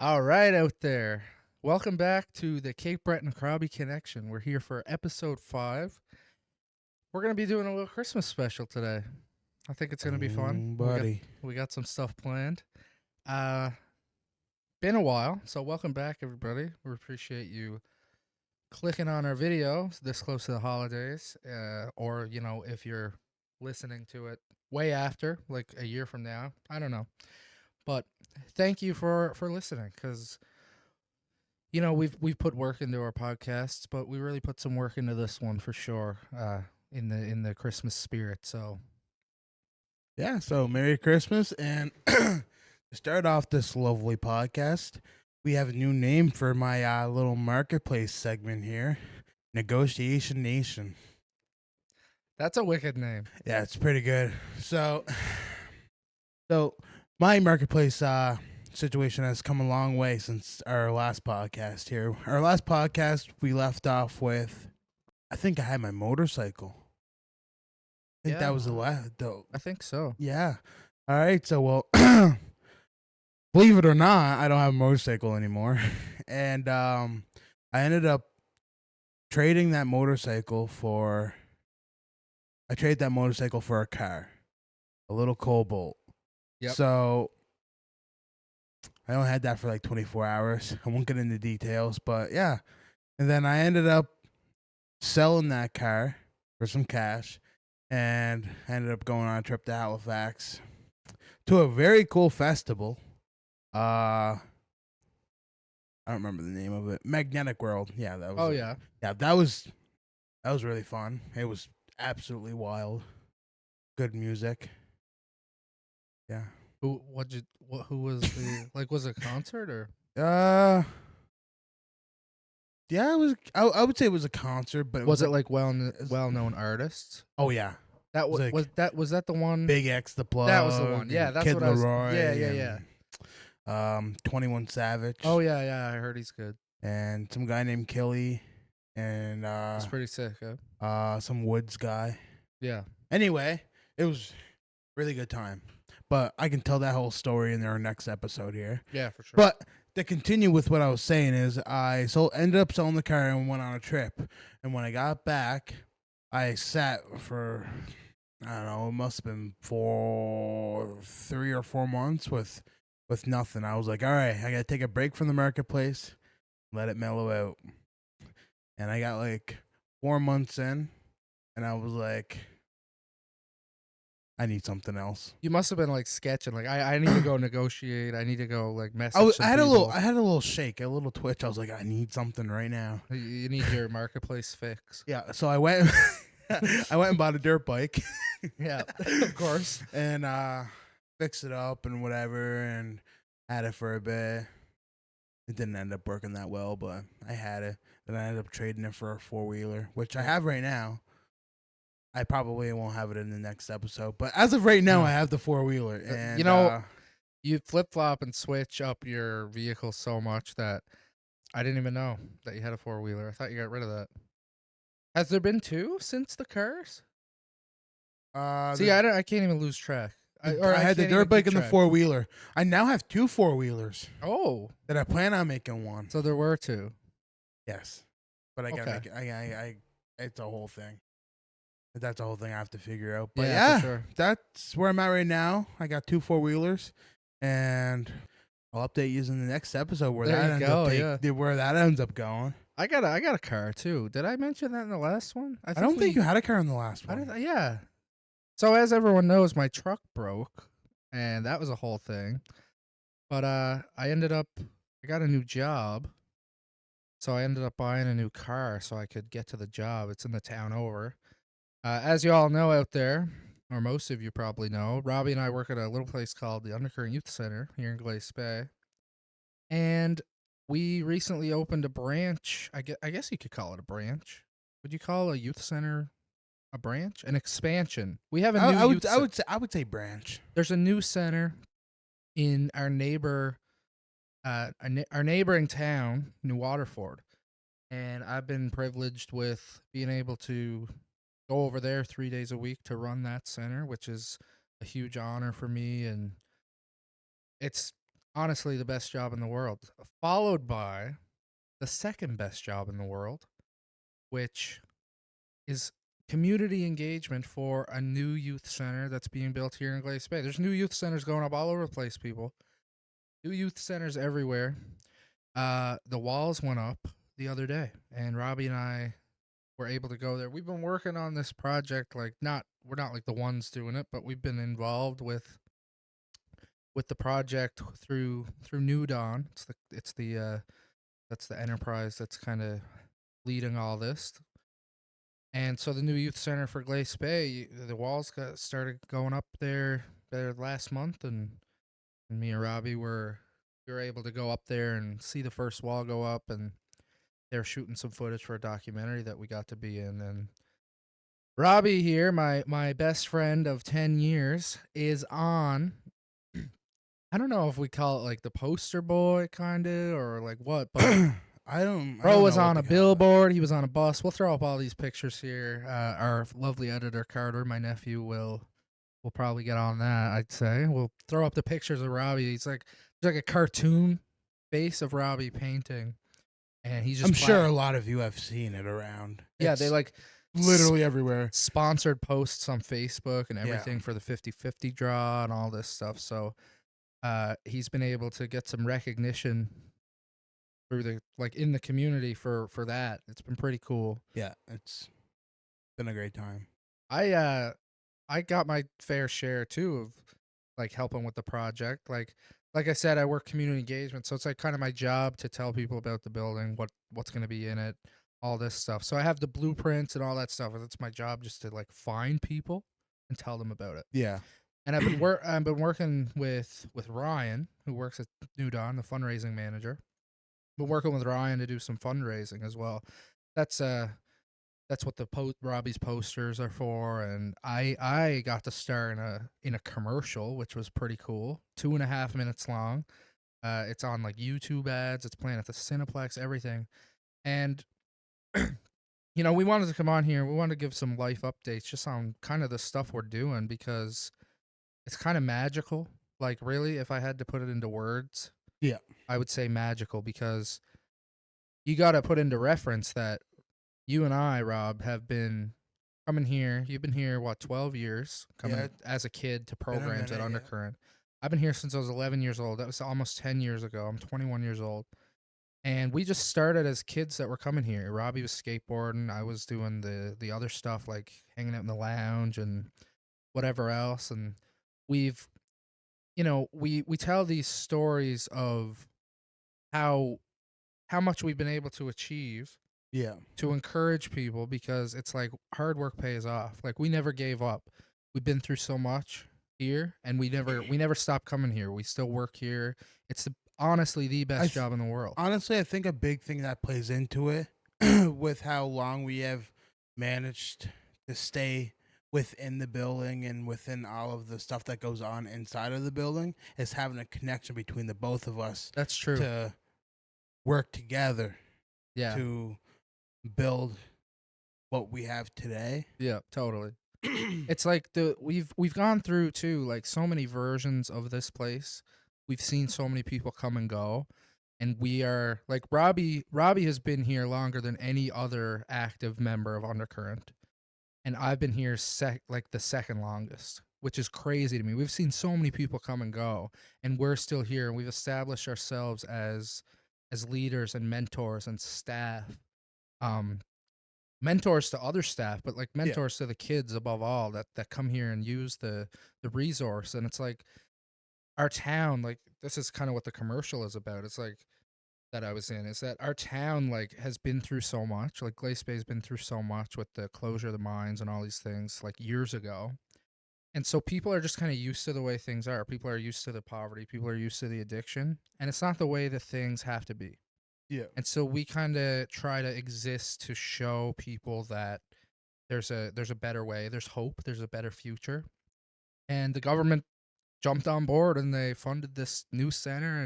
All right, out there. Welcome back to the Cape Breton Crobbie Connection. We're here for episode 5. We're going to be doing a little Christmas special today. I think it's going to be fun. Buddy. We got some stuff planned. Uh been a while, so welcome back everybody. We appreciate you clicking on our video this close to the holidays, or if you're listening to it way after, like a year from now. I don't know. But thank you for listening, cuz we've put work into our podcasts, but we really put some work into this one for sure. In the Christmas spirit. So Yeah, so Merry Christmas. And to start off this lovely podcast, we have a new name for my little marketplace segment here, Negotiation Nation. that's a wicked name. Yeah, it's pretty good. So my marketplace situation has come a long way since our last podcast here. Our last podcast, we left off with, I think I had my motorcycle. I think that was the last. I think so. Yeah. All right. So, well, believe it or not, I don't have a motorcycle anymore, and I ended up trading that motorcycle for. I traded that motorcycle for a car, a little Cobalt. Yep. So I only had that for like 24 hours. I won't get into details, but yeah. And then I ended up selling that car for some cash, and ended up going on a trip to Halifax to a very cool festival. I don't remember the name of it. Magnetic World. Yeah, that was. Oh it. yeah. Yeah, that was really fun. It was absolutely wild. Good music. Yeah. Who was the like, was it a concert or? Uh yeah, it was. I would say it was a concert, but Was it like well-known artists? Oh yeah, That was like was that the one? Big X the Plug. That was the one. Yeah, that's Kid what I was. Leroy. Yeah. 21 Savage. Oh yeah. I heard he's good. And some guy named Killy, and It's pretty sick. Huh? some Woods guy. Yeah. Anyway, it was really good time. But I can tell that whole story in our next episode here. Yeah, for sure. But to continue with what I was saying is I ended up selling the car and went on a trip. And when I got back, I sat for, I don't know, it must have been 3 or 4 months with nothing. I was like, all right, I got to take a break from the marketplace, let it mellow out. And I got like 4 months in, and I was like, I need something else. You must have been like sketching, like I need to go negotiate. I need to go like message. I had a little shake, a little twitch. I was like, I need something right now. You need your marketplace fix. Yeah, so I went, I went and bought a dirt bike. Yeah, of course. And fixed it up and whatever, and had it for a bit. It didn't end up working that well, but I had it. Then I ended up trading it for a 4-wheeler, which I have right now. I probably won't have it in the next episode, but as of right now, I have the 4-wheeler. And you flip flop and switch up your vehicle so much that I didn't even know that you had a 4-wheeler. I thought you got rid of that. Has there been 2 since the cars? See, I can't even lose track. I had the dirt bike and the 4-wheeler. I now have 2 4-wheelers. Oh, that I plan on making one. So there were 2. Yes, but I gotta make it. It's a whole thing. That's a whole thing I have to figure out. But yeah, for sure. That's where I'm at right now. I got 2 4-wheelers, and I'll update you in the next episode where where that ends up going. I got a car too. Did I mention that in the last one? I don't think you had a car in the last one. Yeah. So as everyone knows, my truck broke, and that was a whole thing. But I got a new job, so I ended up buying a new car so I could get to the job. It's in the town over. As you all know out there, or most of you probably know, Robbie and I work at a little place called the Undercurrent Youth Center here in Glace Bay. And we recently opened a branch. I guess you could call it a branch. Would you call a youth center a branch? An expansion. We have a new I would say branch. There's a new center in our neighboring town, New Waterford. And I've been privileged with being able to go over there 3 days a week to run that center, which is a huge honor for me. And it's honestly the best job in the world, followed by the second best job in the world, which is community engagement for a new youth center that's being built here in Glace Bay. There's new youth centers going up all over the place, people. New youth centers everywhere. The walls went up the other day, and Robbie and I were able to go there. We've been working on this project, like not we're not like the ones doing it, but we've been involved with the project through New Dawn. It's the that's the enterprise that's kind of leading all this. And so the new youth center for Glace Bay, the walls got started going up there last month, and me and Robbie we were able to go up there and see the first wall go up, and they're shooting some footage for a documentary that we got to be in. And Robbie here, my best friend of 10 years, is on. I don't know if we call it like the poster boy kind of or like what, but I bro don't was know what on to a call it. billboard. He was on a bus. We'll throw up all these pictures here. Our lovely editor Carter, my nephew, will probably get on that. I'd say we'll throw up the pictures of Robbie. There's like a cartoon face of Robbie painting, and he's I'm just sure a lot of you have seen it around. yeah. They It's like literally everywhere. sponsored posts on Facebook and Yeah. everything for the 50/50 draw and all this stuff. So he's been able to get some recognition through the like in the community for that. It's been pretty cool. Yeah, it's been a great time. I uh I got my fair share too of like helping with the project. Like I said, I work community engagement, so it's like kind of my job to tell people about the building, what's going to be in it, all this stuff. So I have the blueprints and all that stuff. And it's my job just to like find people and tell them about it. Yeah. And I've been working with Ryan, who works at New Dawn, the fundraising manager. Been working with Ryan to do some fundraising as well. That's that's what the Robbie's posters are for, and I got to star in a commercial, which was pretty cool. 2.5 minutes long. It's on like YouTube ads. It's playing at the Cineplex, everything. And we wanted to come on here. We wanted to give some life updates, just on kind of the stuff we're doing because it's kind of magical. Like really, if I had to put it into words, Yeah. I would say magical because you got to put into reference that you and I, Rob, have been coming here. You've been here, what, 12 years, coming Yeah, as a kid to been a programs at minute, yeah. Undercurrent. I've been here since I was 11 years old. That was almost 10 years ago. I'm 21 years old. And we just started as kids that were coming here. Robbie was skateboarding. I was doing the other stuff like hanging out in the lounge and whatever else. And we've, we tell these stories of how much we've been able to achieve Yeah. to encourage people because it's like hard work pays off. Like we never gave up. We've been through so much here and we never stopped coming here. We still work here. It's honestly the best job in the world. Honestly, I think a big thing that plays into it with how long we have managed to stay within the building and within all of the stuff that goes on inside of the building is having a connection between the both of us That's true. to work together Yeah. to build what we have today. Yeah, totally. It's like we've gone through too like so many versions of this place. We've seen so many people come and go, and we are like Robbie has been here longer than any other active member of Undercurrent, and I've been here like the second longest, which is crazy to me. We've seen so many people come and go, and we're still here, and we've established ourselves as leaders and mentors and staff. Um, mentors to other staff, but like mentors to the kids above all that come here and use the resource. And it's like our town, like this is kind of what the commercial is about. It's like that I was in is that our town like has been through so much. Like Glace Bay's been through so much with the closure of the mines and all these things like years ago. And so people are just kind of used to the way things are. People are used to the poverty. People are used to the addiction. And it's not the way that things have to be. Yeah. And so we kind of try to exist to show people that there's a better way, there's hope, there's a better future. And the government jumped on board and they funded this new center,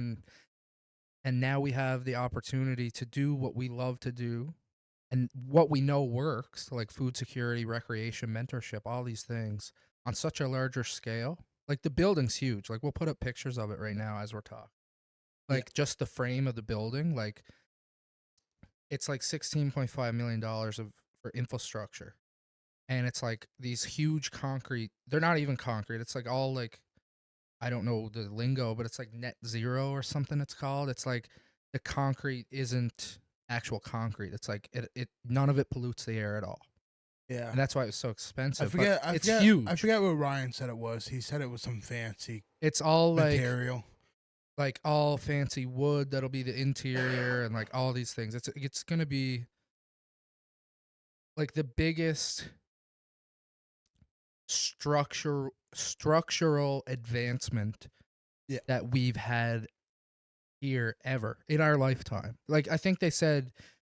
and now we have the opportunity to do what we love to do and what we know works, like food security, recreation, mentorship, all these things on such a larger scale. Like the building's huge. Like we'll put up pictures of it right now as we're talking. Yeah. like just the frame of the building. Like it's like $16.5 million for infrastructure, and it's like these huge concrete. They're not even concrete. It's like all like I don't know the lingo, but it's like net zero or something. It's called. It's like the concrete isn't actual concrete. It's like it none of it pollutes the air at all, Yeah. and that's why it was so expensive. It's I huge. forget what Ryan said it was. He said it was some fancy It's all material. like all fancy wood that'll be the interior and like all these things. It's gonna be like the biggest structural advancement Yeah. that we've had here ever in our lifetime. Like I think they said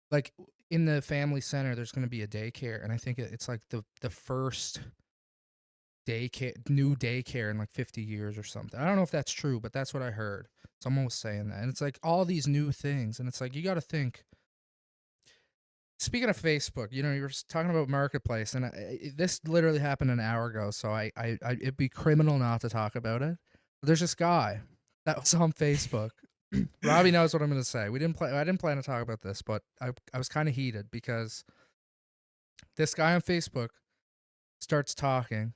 like in the family center there's going to be a daycare, and I think it's like the first new daycare in like 50 years or something. I don't know if that's true, but that's what I heard. Someone was saying that. And it's like all these new things, and it's like you got to think. Speaking of Facebook, you know, you were talking about Marketplace, and this literally happened an hour ago, so it'd be criminal not to talk about it. But there's this guy that was on Facebook. Robbie knows what I'm going to say. I didn't plan to talk about this, but I was kind of heated because this guy on Facebook starts talking.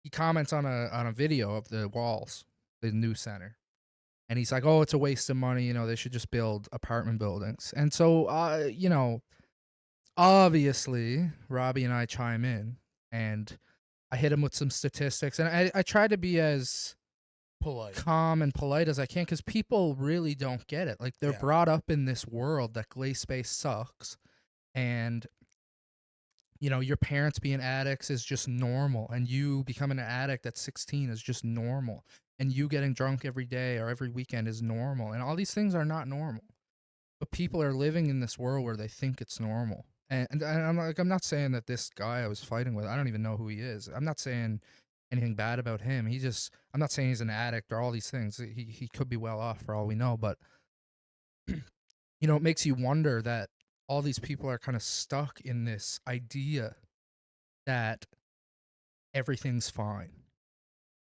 He comments on a video of the walls, the new center. And he's like, "Oh, it's a waste of money, you know, they should just build apartment buildings." And so you know, obviously, Robbie and I chime in, and I hit him with some statistics, and I try to be as Polite. calm and polite as I can because people really don't get it. Like they're brought up in this world that glaze space sucks, and you know your parents being addicts is just normal, and you becoming an addict at 16 is just normal, and you getting drunk every day or every weekend is normal, and all these things are not normal. But people are living in this world where they think it's normal. And I'm not saying that this guy I was fighting with, I don't even know who he is. I'm not saying anything bad about him. I'm not saying he's an addict or all these things. He could be well off for all we know. But, you know, it makes you wonder that all these people are kind of stuck in this idea that everything's fine.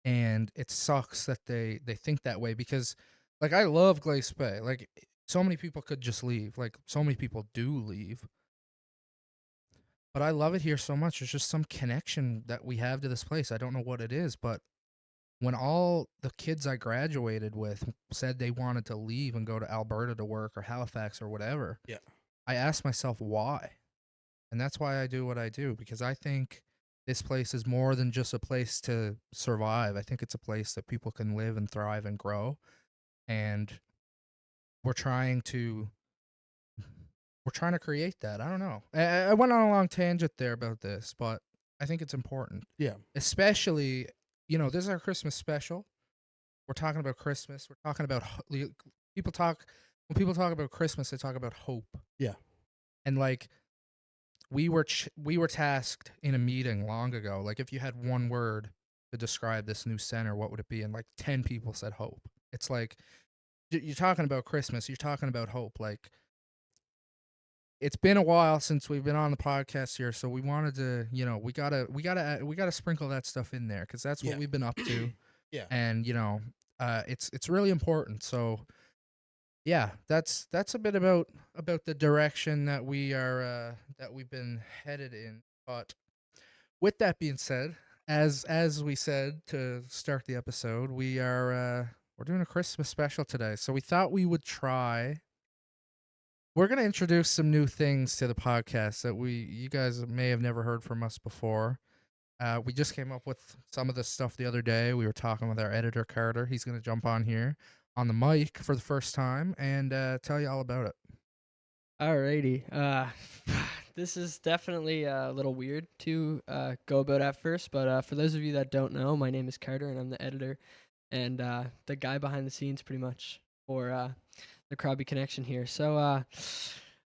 And it sucks that they think that way because, like, I love Glace Bay. Like, so many people could just leave. Like, so many people do leave. But I love it here so much. There's just some connection that we have to this place. I don't know what it is, but when all the kids I graduated with said they wanted to leave and go to Alberta to work or Halifax or whatever, Yeah. I asked myself why. And that's why I do what I do, because I think this place is more than just a place to survive. I think it's a place that people can live and thrive and grow. And we're trying to create that. I don't know. I went on a long tangent there about this, but I think it's important. Yeah. Especially, you know, this is our Christmas special. We're talking about Christmas. We're talking about when people talk about Christmas, they talk about hope. Yeah. And like we were tasked in a meeting long ago. Like if you had one word to describe this new center, what would it be? And like 10 people said hope. It's like you're talking about Christmas. You're talking about hope. Like it's been a while since we've been on the podcast here, so we wanted to, you know, we gotta sprinkle that stuff in there because that's what we've been up to. Yeah. And you know, it's really important. So yeah, that's a bit about the direction that we've been headed in. But with that being said, as we said to start the episode, we're doing a Christmas special today. So we thought we would try. We're going to introduce some new things to the podcast that you guys may have never heard from us before. We just came up with some of this stuff the other day. We were talking with our editor, Carter. He's going to jump on here on the mic for the first time and tell you all about it. Alrighty. This is definitely a little weird to go about at first, but for those of you that don't know, my name is Carter, and I'm the editor and the guy behind the scenes pretty much for the Crobbie Connection here. So,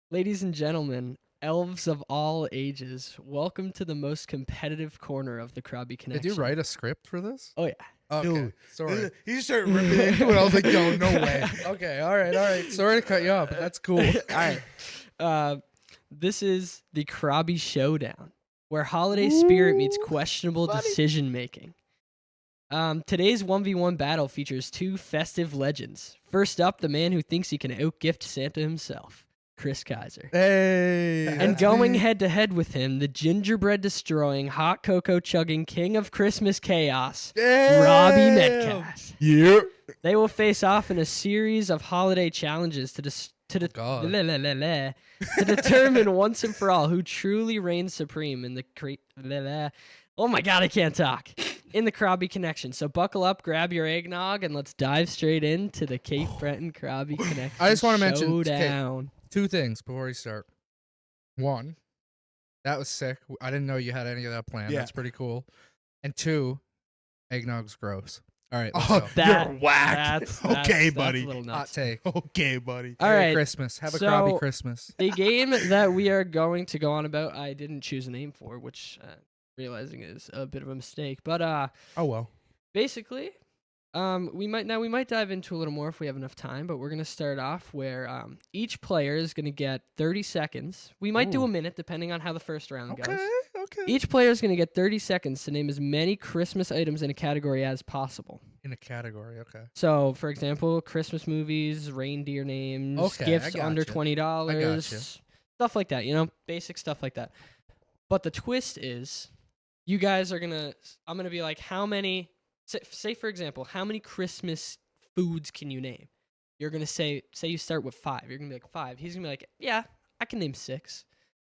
ladies and gentlemen, elves of all ages, welcome to the most competitive corner of the Crobbie Connection. Did you write a script for this? Oh, yeah. Okay, Dude, sorry. He just started ripping into it. I was like, yo, no way. Okay, all right. Sorry to cut you off, but that's cool. All right. This is the Crobbie Showdown, where holiday spirit meets questionable decision making. Today's 1v1 battle features two festive legends. First up, the man who thinks he can outgift Santa himself, Chris Kaiser. Hey. And going head to head with him, the gingerbread destroying, hot cocoa chugging king of Christmas chaos, Robbie Metcalf. Yep. They will face off in a series of holiday challenges to God. to determine once and for all who truly reigns supreme in the oh my god, I can't talk. In the Crobbie connection. So buckle up, grab your eggnog, and let's dive straight into the Cape Breton Crobbie connection. I just want to mention showdown. two things before we start. One, that was sick. I didn't know you had any of that planned. Yeah. That's pretty cool. And two, eggnog's gross. All right, let's Oh, go. you're whack. That's Okay, that's buddy. a little Hot nuts. take. Okay, buddy. All Merry right. Christmas. Have a so- Crobbie Christmas. The game that we are going to go on about, I didn't choose a name for, which realizing is a bit of a mistake. But Oh well. basically, we might dive into a little more if we have enough time. But we're gonna start off where each player is gonna get 30 seconds. We might do Ooh. a minute depending on how the first round goes. Okay. Each player is gonna get 30 seconds to name as many Christmas items in a category as possible. In a category, okay. So, for example, Christmas movies, reindeer names, Okay, I gifts under gotcha. $20, stuff like that, basic stuff like that. But the twist is, you guys are I'm going to be like, how many, say for example, how many Christmas foods can you name? You're going to say you start with 5. You're going to be like, 5. He's going to be like, yeah, I can name 6.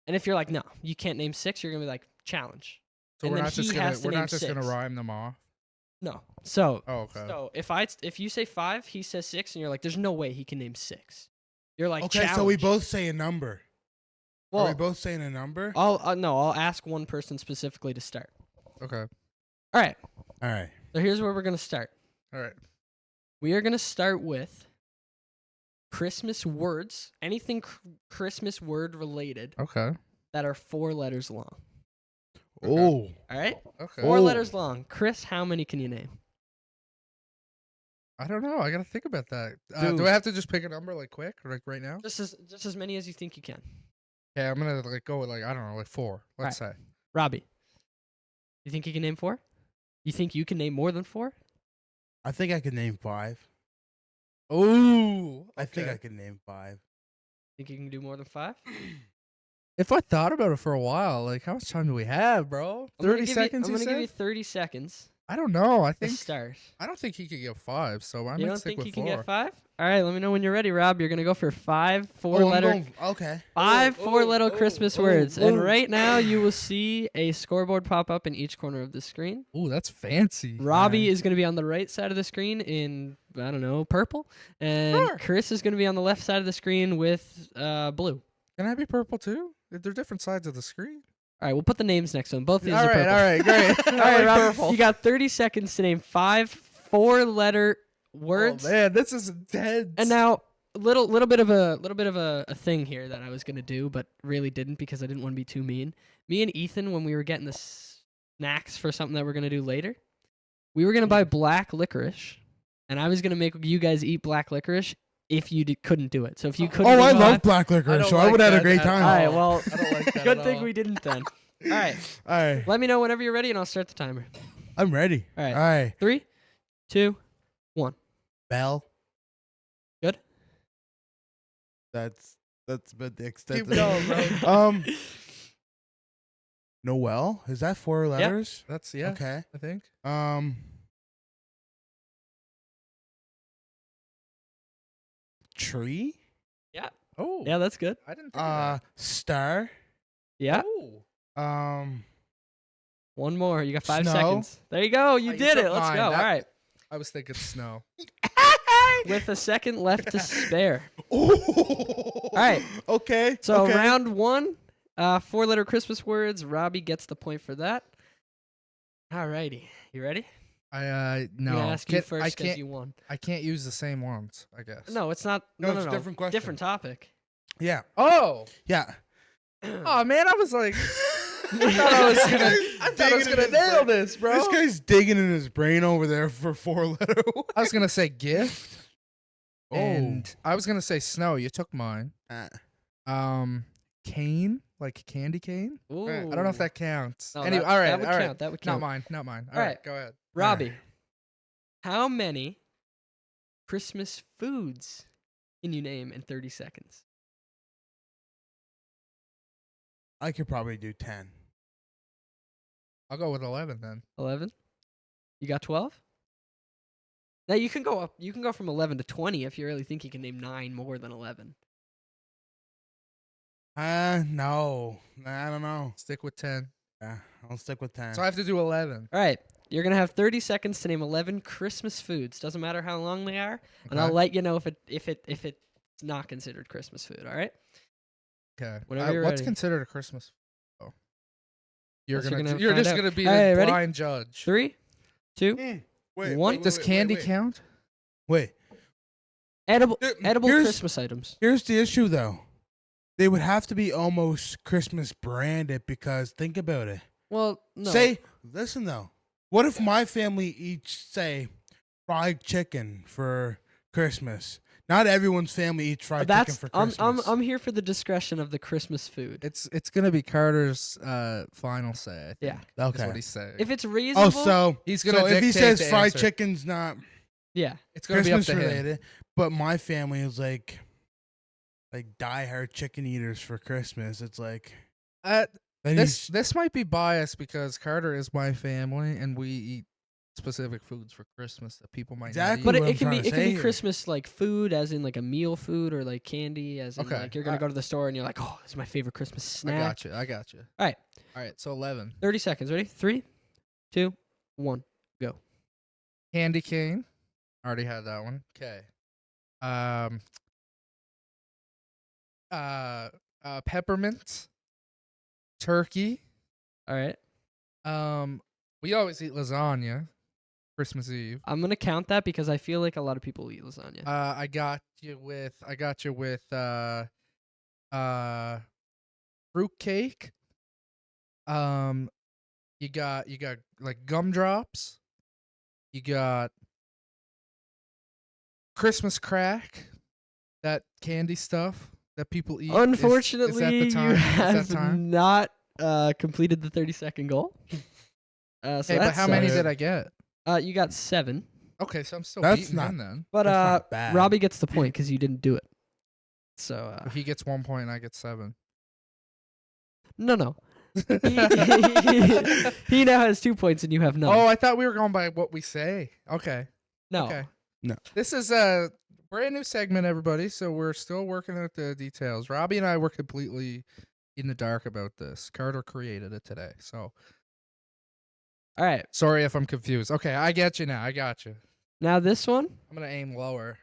And if you're like, no, you can't name 6, you're going to be like, challenge. So And we're then not just he gonna has to name 6. rhyme them off. No. So, Oh, okay. So if you say 5, he says 6, and you're like, "There's no way he can name 6." You're like, Okay, so we challenge. both say a number. Are Well, we both saying a number? I'll ask one person specifically to start. Okay. All right. All right. So here's where we're gonna start. All right. We are gonna start with Christmas words, anything Christmas word related Okay. that are 4 letters long. Oh. All right, Okay. 4 Oh. letters long. Chris, how many can you name? I don't know. I gotta think about that. Dude. Do I have to just pick a number like quick, like right now? Just as many as you think you can. Okay, I'm gonna like go with like I don't know, like 4. Let's say. Robbie, you think you can name 4? You think you can name more than 4? I think I could name 5. Ooh. I think I could name 5. Think you can do more than 5? If I thought about it for a while, like how much time do we have, bro? 30 seconds. I'm You gonna give you said? 30 seconds I don't know. I to think start. I don't think he could get 5, so I You might don't stick think with you 4. can get 5? All right, let me know when you're ready, Rob. You're gonna go for 5 I'm 4-letter, going- okay. 5 oh, 4-letter oh, Christmas oh, words. And oh. right now, you will see a scoreboard pop up in each corner of the screen. Ooh, that's fancy. Robbie is gonna be on the right side of the screen in purple, and Sure. Chris is gonna be on the left side of the screen with blue. Can I be purple too? They're different sides of the screen. All right, we'll put the names next to them. Both of these All are right, purple. all right, great. All right, Rob, you got 30 seconds to name 5 4-letter words. Oh man, this is intense. And now little bit of a thing here that I was gonna do, but really didn't because I didn't want to be too mean. Me and Ethan, when we were getting the snacks for something that we're gonna do later, we were gonna buy black licorice, and I was gonna make you guys eat black licorice if you couldn't do it. So if you couldn't, Oh, I name love five- black I licorice, don't so I like would have had a that great at time. All right, all. well, I don't like that good at thing all. we didn't then. All right, All right. let me know whenever you're ready, and I'll start the timer. I'm ready. All right. All right. 3, 2, 1. Bell. Good. That's about the extent Keep of going, it. bro. Noel. Is that 4 letters? That's yeah. Okay. I think. Tree. Oh. Yeah, that's good. I didn't think of Star. Yeah. that. Ooh. One more. You got 5 Snow. seconds. There you go. You You did took it. Let's mine. go. All That- right. I was thinking snow. With a second left to spare. All right. Okay. So okay. round 1, 4-letter Christmas words. Robbie gets the point for that. All righty. You ready? I no. I'm gonna ask you I first because can't. you won. I can't use the same ones. I guess. No, it's not. No, No, it's a different question. Different topic. Yeah. Oh. Yeah. Oh man, I was like, I thought I was gonna nail this, bro. This guy's digging in his brain over there for 4-letter. I was gonna say gift, Oh. and I was gonna say snow. You took mine. Cane, like candy cane. Ooh. I don't know if that counts. No, anyway, that- all right, that would all right. count. That would Not count. mine. Not mine. All All right. right, go ahead. Robbie, How many Christmas foods can you name in 30 seconds? I could probably do 10. I'll go with 11 then. 11? You got 12? Now you can go up. You can go from 11 to 20 if you really think you can name 9 more than 11. No. I don't know. Stick with 10. Yeah, I'll stick with 10. So I have to do 11. All right. You're going to have 30 seconds to name 11 Christmas foods. Doesn't matter how long they are, and I'll Okay. let you know if it's not considered Christmas food, all right? Okay. Whenever you're what's ready. considered a Christmas? Oh. You're Guess you're gonna. gonna You're find just out. gonna be the Alright, ready? blind judge. 3, 2, Wait, One- wait, Does wait, candy wait. count? Wait. edible Here- edible here's- Christmas items. Here's the issue, though. They would have to be almost Christmas branded because think about it. Well, no. Listen though. What if my family each say fried chicken for Christmas? Not everyone's family eats fried chicken That's for I'm Christmas. I'm here for the discretion of the Christmas food. It's gonna be Carter's final say. I think, Yeah. Is Okay. what he's saying. If it's reasonable, Oh, so He's gonna if he dictate says the fried answer. chicken's not yeah. It's gonna Christmas be up to him. related, but my family is like diehard chicken eaters for Christmas. It's like Uh, then this he's- this might be biased because Carter is my family and we eat specific foods for Christmas that people might Exactly. not But eat. what it I'm can be trying to it can say be here. Christmas like food, as in like a meal food, or like candy, as in Okay. like you're gonna go to the store and you're like, oh, this is my favorite Christmas I snack. got you. I got you. All right. All right. So 11. 30 seconds. Ready? 3, 2, 1. Candy cane. Already had that one. Okay. Peppermint. Turkey. All right. We always eat lasagna. Christmas Eve. I'm gonna count that because I feel like a lot of people eat lasagna. I got you with fruit cake. You got like gumdrops. You got Christmas crack, that candy stuff that people eat. Unfortunately, is that the time? you Is have that time? not completed the 30-second goal. So Okay, but that how many sucks. did I get? You got 7, Okay, so I'm still That's beating not- him then. but That's not bad. Robbie gets the point because you didn't do it. So He gets 1 point and I get 7. no. He now has 2 points and you have none. Oh, I thought we were going by what we say. Okay. no. Okay. No. This is a brand new segment, everybody. So we're still working out the details. Robbie and I were completely in the dark about this. Carter created it today. So All right. sorry if I'm confused. Okay, I get you now. I got you. Now this one. I'm going to aim lower.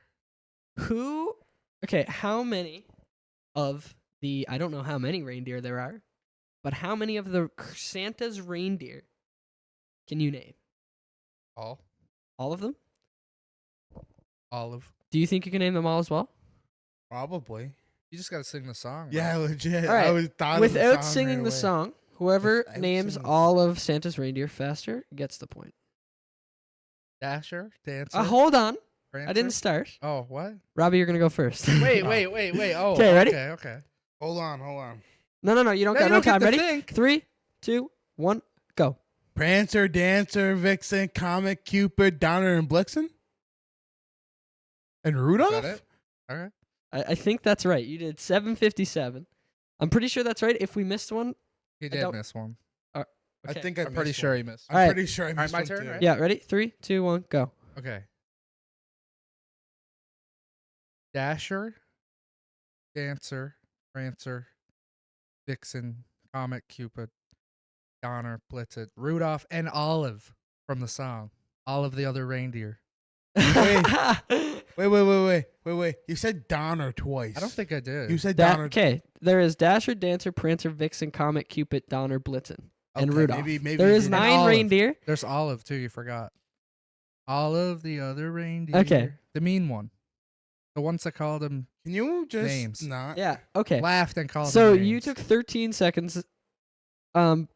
How many of the, I don't know how many reindeer there are, but how many of the Santa's reindeer can you name? All. All of them? Olive. Do you think you can name them all as well? Probably. You just got to sing the song. bro. Yeah, legit. All right. I was thought of the Without song singing right the away. song, whoever Without names singing the all of Santa's reindeer faster gets the point. Dasher, Dancer. Hold on. I Prancer? didn't start. Oh, what? Robbie, you're going to go first. Wait. Oh, 'Kay, ready? Okay. Hold on. No. You don't No, got you no don't get time. to Ready? think. 3, 2, 1, go. Prancer, Dancer, Vixen, Comet, Cupid, Donner, and Blitzen? And Rudolph? Got it? All right. I think that's right. You did 757. I'm pretty sure that's right. If we missed one, He I did don't- miss one. I okay. think I I'm pretty missed sure one. he missed I'm one. All right. pretty sure I right, missed my one turn, too. right? Yeah, ready? 3, 2, 1, go. Okay. Dasher, Dancer, Prancer, Vixen, Comet, Cupid, Donner, Blitzen, Rudolph, and Olive from the song. All of the other reindeer. Wait. You said Donner twice. I don't think I did. You said Donner. Okay, there is Dasher, Dancer, Prancer, Vixen, Comet, Cupid, Donner, Blitzen, and Okay, Rudolph. maybe there you is did. 9 Olive. reindeer. There's Olive too. You forgot. All of the other reindeer. Okay. The mean one. The ones that called him Can you just Names. not? Yeah, okay. laughed and called So him you names. took 13 seconds, but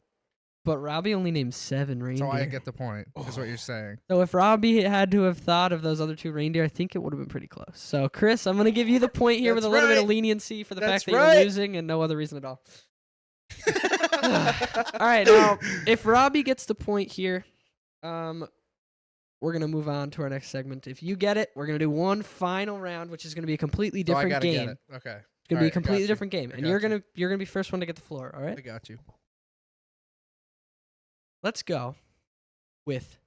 Robbie only named 7 reindeer. So I get the point. Is what you're saying. So if Robbie had to have thought of those other 2 reindeer, I think it would have been pretty close. So Chris, I'm gonna give you the point here with a That's little bit of right. leniency for the That's fact that right. you're losing and no other reason at all. All right, now if Robbie gets the point here, we're gonna move on to our next segment. If you get it, we're gonna do one final round, which is gonna be a completely So I different gotta game. get it. Okay. It's gonna All be a right, I got completely you. different game, I and got you're you. gonna be first one to get the floor. All right. I got you. Let's go with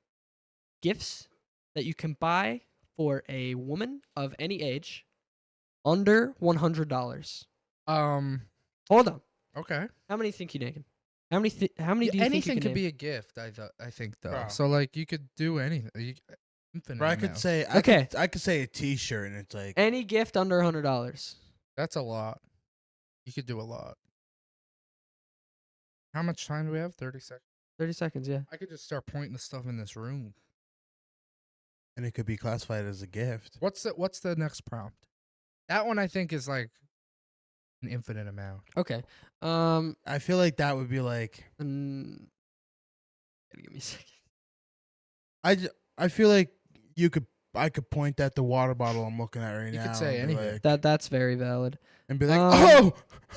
gifts that you can buy for a woman of any age under $100. Hold on. Okay. How many think you can? How many do you think you Anything can could name? be a gift. I think though. Bro. So like you could do anything. Infinite. Bro, I could amounts. say Okay. I could say a T-shirt, and it's like Any gift under $100. That's a lot. You could do a lot. How much time do we have? 30 seconds. 30 seconds, yeah. I could just start pointing the stuff in this room. and it could be classified as a gift. What's the next prompt? That one I think is like an infinite amount. Okay. I feel like that would be like Gotta give me a second. I feel like I could point at the water bottle I'm looking at right You now. could say and be anything. like- That's very valid. and be like, Um,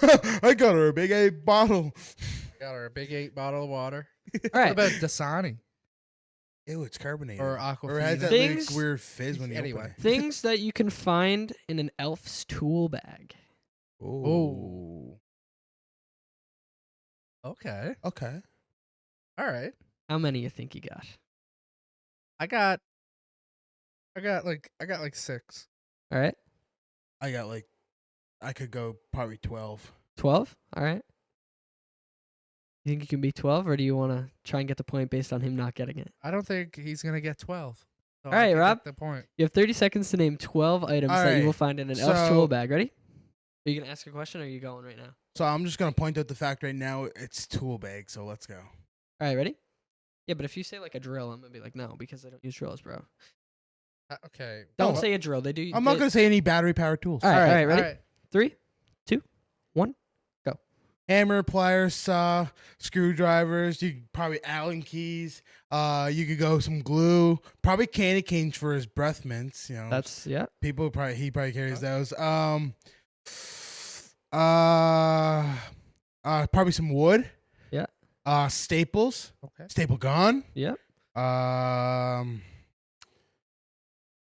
oh, I got her a big 8 bottle. Got her a big 8 bottle of water. All What right. about Dasani Ew, it's carbonated. or Or it has Aquafina? that Things- like, weird fizz when you Anyway. open Things that you can find in an elf's tool bag. it. Oh. Okay. Okay. All right. How many you think you got? I got like 6. All right. I could go probably 12. 12? All right. You think you can be 12, or do you want to try and get the point based on him not getting it? I don't think he's gonna get 12. So All right, I can get Rob. The point. You have 30 seconds to name 12 items All that you will right. find in an elf's So- tool bag. Ready? Are you going to ask a question, or are you going right now? So I'm just gonna point out the fact right now it's tool bag. So let's go. All right, ready? Yeah, but if you say like a drill, I'm going to be like, no, because I don't use drills, bro. Okay. Don't No, say a drill. They do. I'm not gonna say any battery powered tools. All right, All ready? right. 3, 2, 1. Hammer, pliers, saw, screwdrivers. You could probably Allen keys. You could go some glue. Probably candy canes for his breath mints. You know, That's, yeah. he probably carries those. Probably some wood. Yeah. Staples. Okay. Staple gun. Yep.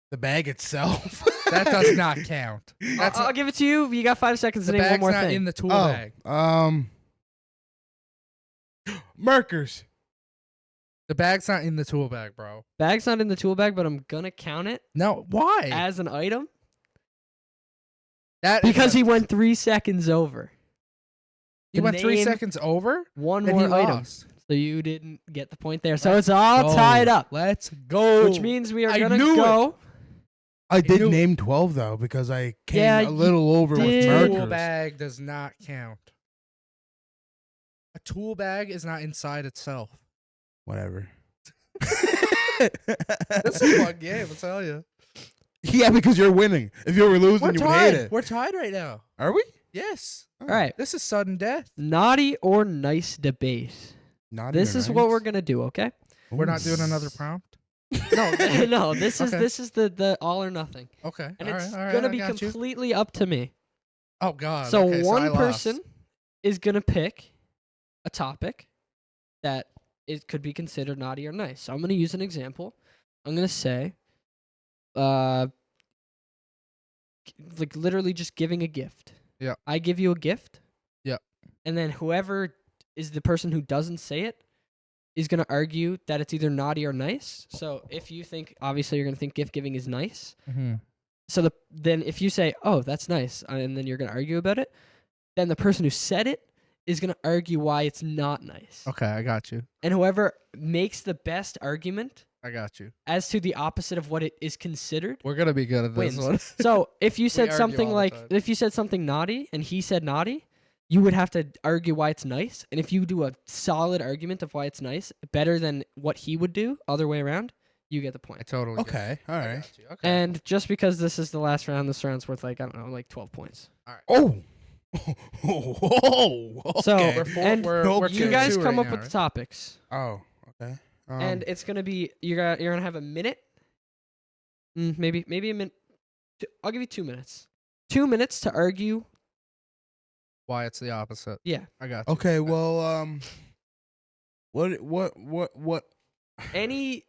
The bag itself. That does not count. That's I'll give it to you. You got 5 seconds to the name one bag's more not thing. in the tool bag. Markers. The bag's not in the tool bag, bro. Bag's not in the tool bag, but I'm going to count it No, why? as an item That is because a- he went 3 seconds over. he went 3 name seconds over. One And more he item. lost. So you didn't get the point there. So Let's it's all go. tied up. Let's go. Which means we are I going to knew go. I did knew it. name 12 though because I came Yeah, a you little over with did. A tool markers. bag does not count. A tool bag is not inside itself. Whatever. This is a fun game, I'll tell you. Yeah, because you're winning. If you were losing, We're you would hate tied. it. We're tied right now. Are we? Yes. All right. This is sudden death. Naughty or nice debate. Naughty This or is what nice? we're going to do, okay? We're not doing another prompt. No, no. This is Okay. the all or nothing. Okay. And all it's right, all right, going to I be got you. completely up to me. Oh God. So okay, I one lost. person is going to pick a topic that it could be considered naughty or nice. So I'm going to use an example. I'm going to say like literally just giving a gift. Yeah. I give you a gift. Yeah. And then whoever is the person who doesn't say it is going to argue that it's either naughty or nice. So if you think, obviously you're going to think gift giving is nice. Mm-hmm. So then if you say, oh, that's nice, and then you're going to argue about it, then the person who said it is going to argue why it's not nice. Okay, I got you. And whoever makes the best argument I got you. as to the opposite of what it is considered We're gonna be good at this wins. one. So if you said argue something all the like, time. if you said something naughty and he said naughty, you would have to argue why it's nice. And if you do a solid argument of why it's nice, better than what he would do, other way around, you get the I point. totally. get it. Okay. All I right. got you. Okay. And just because this is the last round, this round's worth like, I don't know, like 12 points. Oh. Oh. So, okay. we're four, and we're Okay. you 2-2 guys right come up now, with right? the topics. Oh. Okay. And it's going to be, you're gonna have a minute. Maybe a minute. I'll give you 2 minutes. 2 minutes to argue. Why it's the opposite. Yeah. I got you. okay. Well. What? Any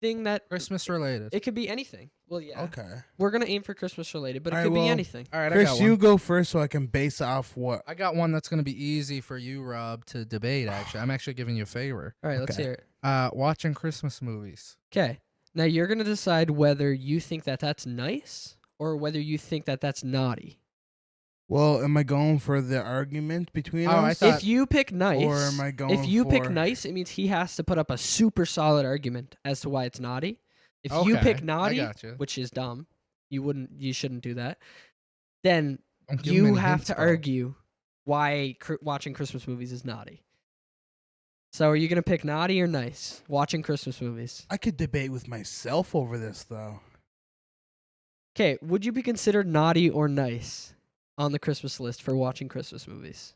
anything that Christmas related. it could be anything. Well, yeah. Okay. We're gonna aim for Christmas related, but it Alright, could be well, anything. All right, I Chris, got you one. go first so I can base off what. I got one that's gonna be easy for you, Rob, to debate. Actually, I'm actually giving you a favor. All right, let's Okay. hear it. Watching Christmas movies. Okay. Now you're gonna decide whether you think that that's nice or whether you think that that's naughty. Well, am I going for the argument between Oh, I us? thought- If you pick nice, Or am I going if you pick for- nice, it means he has to put up a super solid argument as to why it's naughty. If you Okay, pick I naughty, gotcha. which is dumb, you shouldn't do that. Then Don't give him you any have hints, to bro. argue why watching Christmas movies is naughty. So are you gonna pick naughty or nice? Watching Christmas movies. I could debate with myself over this though. Okay, would you be considered naughty or nice on the Christmas list for watching Christmas movies?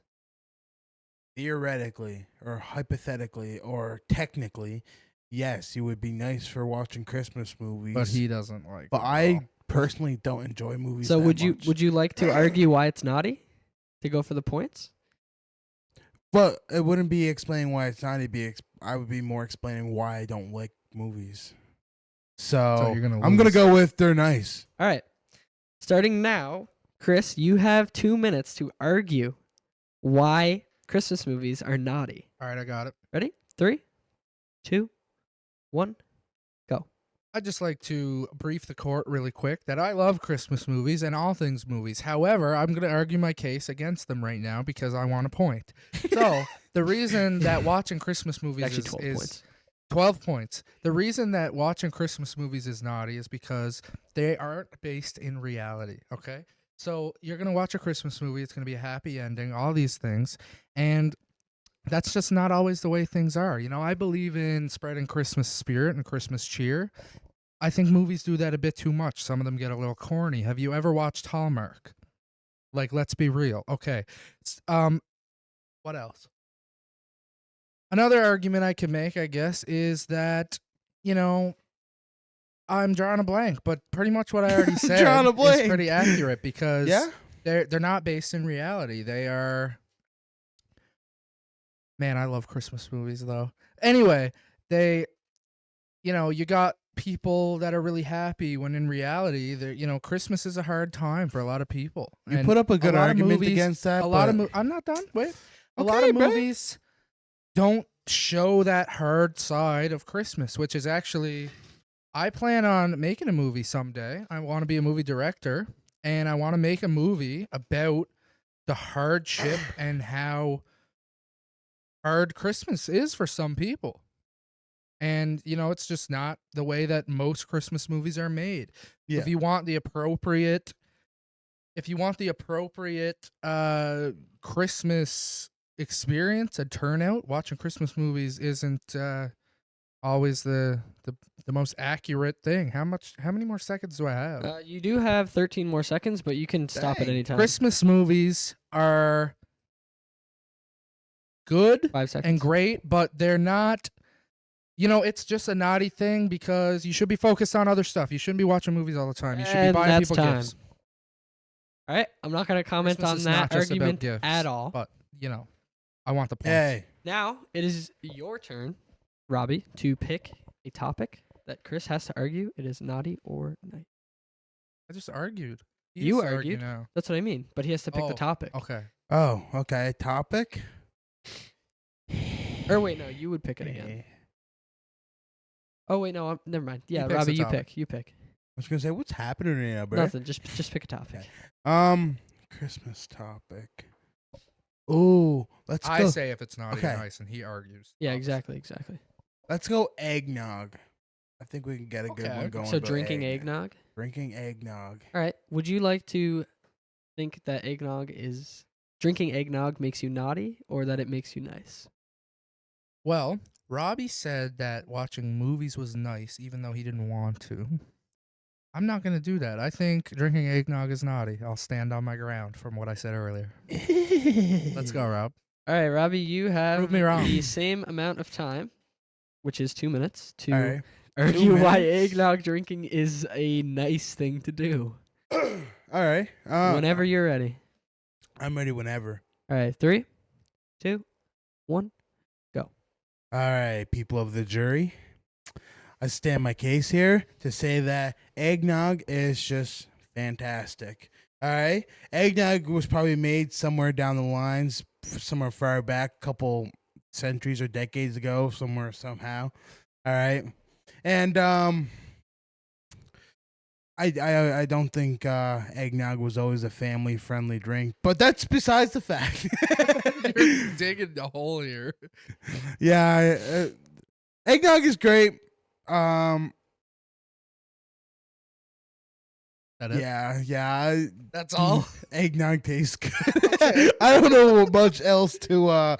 Theoretically, or hypothetically, or technically, yes, you would be nice for watching Christmas movies. But he doesn't like. But it, I bro. personally don't enjoy movies. So that would much. you like to argue why it's naughty? To go for the points? But it wouldn't be explaining why it's not. I would be more explaining why I don't like movies. So you're gonna I'm gonna lose. go with they're nice. All right. Starting now, Chris, you have 2 minutes to argue why Christmas movies are naughty. All right, I got it. Ready? 3, 2, 1. I'd just like to brief the court really quick that I love Christmas movies and all things movies. However, I'm going to argue my case against them right now because I want a point. So the reason that watching Christmas movies Actually, is 12 points. 12 points. The reason that watching Christmas movies is naughty is because they aren't based in reality, okay? So you're going to watch a Christmas movie, it's going to be a happy ending, all these things, and that's just not always the way things are. You know, I believe in spreading Christmas spirit and Christmas cheer. I think movies do that a bit too much. Some of them get a little corny. Have you ever watched Hallmark? Like, let's be real. Okay. What else? Another argument I can make, I guess, is that, you know, I'm drawing a blank, but pretty much what I already said Drawing a is blank. pretty accurate because Yeah. they're not based in reality. They are. Man, I love Christmas movies though. Anyway, you got people that are really happy when in reality, Christmas is a hard time for a lot of people. You And put up a good lot of argument movies- against that. a lot of but- I'm not done. Wait. A lot Okay, of bro. movies don't show that hard side of Christmas, which is actually I plan on making a movie someday. I want to be a movie director and I want to make a movie about the hardship and how hard Christmas is for some people. And it's just not the way that most Christmas movies are made. Yeah. If you want the appropriate Christmas experience and turnout, watching Christmas movies isn't always the most accurate thing. How many more seconds do I have? You do have 13 more seconds, but you can stop at Dang. any time. Christmas movies are good 5 seconds. and great, but they're not. It's just a naughty thing because you should be focused on other stuff. You shouldn't be watching movies all the time. You should be And buying that's people time. gifts. All right, I'm not going to comment Christmas on is that not just about argument gifts, at all. But I want the points. Hey, Now it is your turn, Robbie, to pick a topic that Chris has to argue. It is naughty or nice. I just argued. He You has to argue argued? now. That's what I mean. But he has to pick the Oh, topic. Okay. oh, okay. Topic. Or wait, no, you would pick it again. Oh wait, no, never mind. Yeah, picks Robbie, the you topic. pick. You pick. I was gonna say, what's happening right now, bro? Nothing. Just pick a topic. Okay. Christmas topic. Ooh, let's I go. say if it's naughty Okay. or nice, and he argues. Yeah, opposite. exactly. Let's go eggnog. I think we can get a good Okay. one going. So about drinking eggnog. Drinking eggnog. All right. Would you like to think that drinking eggnog makes you naughty, or that it makes you nice? Well, Robbie said that watching movies was nice, even though he didn't want to. I'm not going to do that. I think drinking eggnog is naughty. I'll stand on my ground from what I said earlier. Let's go, Rob. All right, Robbie, you have Prove me wrong. the same amount of time, which is 2 minutes, to All right. argue 2 why minutes? eggnog drinking is a nice thing to do. All right. Whenever you're ready. I'm ready. Whenever. All right, 3, 2, 1. All right, people of the jury. I stand my case here to say that eggnog is just fantastic. All right, eggnog was probably made somewhere down the lines, somewhere far back, couple centuries or decades ago, somewhere somehow. All right, and I don't think eggnog was always a family friendly drink, but that's besides the fact. You're digging a hole here. Yeah, eggnog is great. That it? Yeah. That's all. Eggnog tastes good. Okay. I don't know much else to.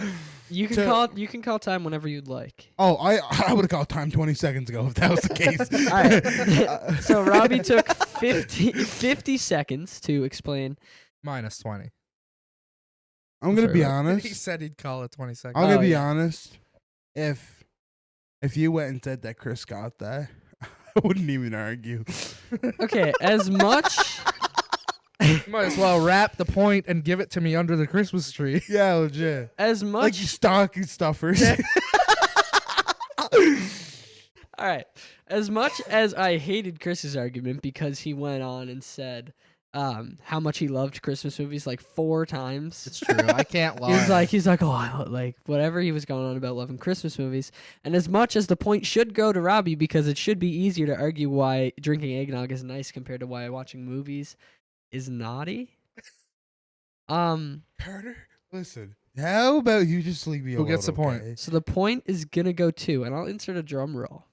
You can call time whenever you'd like. Oh, I would have called time 20 seconds ago if that was the case. All right. So Robbie took 50 seconds to explain. Minus 20. I'm gonna be He honest. said he'd call it 20 seconds. I'm gonna be yeah. honest. If you went and said that Chris got that, I wouldn't even argue. Okay, as much. Might as well wrap the point and give it to me under the Christmas tree. Yeah, legit. As Like much. you stocking stuffers. All right. As much as I hated Chris's argument because he went on and said how much he loved Christmas movies like 4 times. It's true. I can't lie. He's like, oh, I like whatever he was going on about loving Christmas movies. And as much as the point should go to Robbie because it should be easier to argue why drinking eggnog is nice compared to why watching movies is naughty. Carter, listen. How about you just leave me alone? Who gets the point? okay? So the point is gonna go to, and I'll insert a drum roll.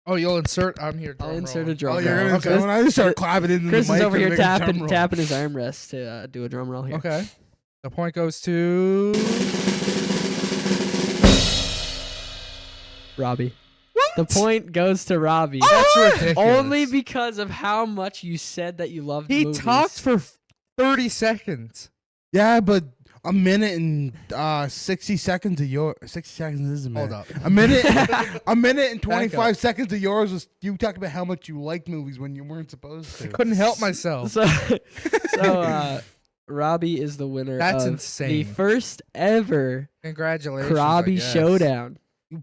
Oh, you'll insert. I'm here. I'll drum insert a rolling. drum Oh, roll. you're gonna Okay. when I just start clapping into Chris the is mic over and here make a drum roll. tapping his armrest to do a drum roll here. Okay. The point goes to Robbie. The point goes to Robbie. That's ridiculous. Only because of how much you said that you loved he movies. talked for 30 seconds. Yeah, but a minute and 60 seconds of your 60 seconds is a minute. Hold up. A minute, a minute and Back up. 25 seconds of yours was you talking about how much you liked movies when you weren't supposed to. Couldn't help myself. So Robbie is the winner. That's of insane. The first ever Congratulations. I Crobbie guess. showdown.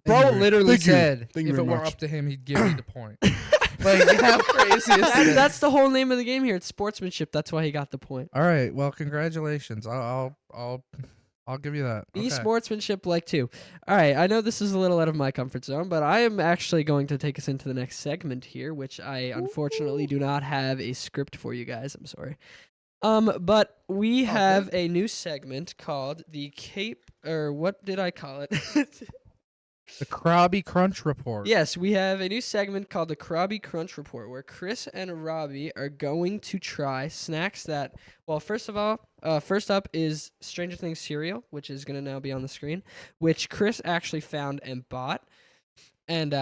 Bro you. literally Thank you. said Thank you if very it were much. up to him, he'd give me the point. Like, how crazy is that? That's the whole name of the game here. It's sportsmanship. That's why he got the point. All right. Well, congratulations. I'll give you that. Be Okay. sportsmanship like too. All right, I know this is a little out of my comfort zone, but I am actually going to take us into the next segment here, which I unfortunately do not have a script for you guys. I'm sorry. But we have a new segment called the Cape, or what did I call it? The Crobbie Crunch Report. Yes, we have a new segment called the Crobbie Crunch Report, where Chris and Robbie are going to try snacks that, well, first up is Stranger Things cereal, which is going to now be on the screen, which Chris actually found and bought. And,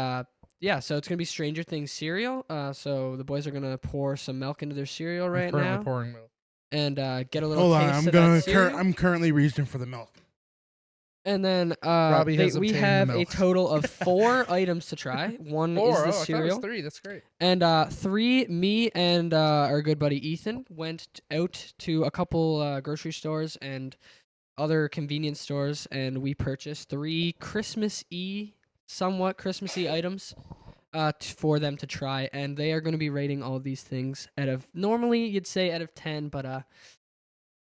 yeah, so it's going to be Stranger Things cereal. So the boys are going to pour some milk into their cereal right I'm currently now pouring milk. and get a little Hold on, taste I'm of gonna. that cereal. I'm currently reaching for the milk. And then Robbie has we obtained the have a milk. total of 4 items to try. One is the I thought it was cereal. 3. That's great. And 3, me and our good buddy Ethan went out to a couple grocery stores and other convenience stores, and we purchased 3 somewhat Christmassy items for them to try. And they are going to be rating all these things normally you'd say out of 10, but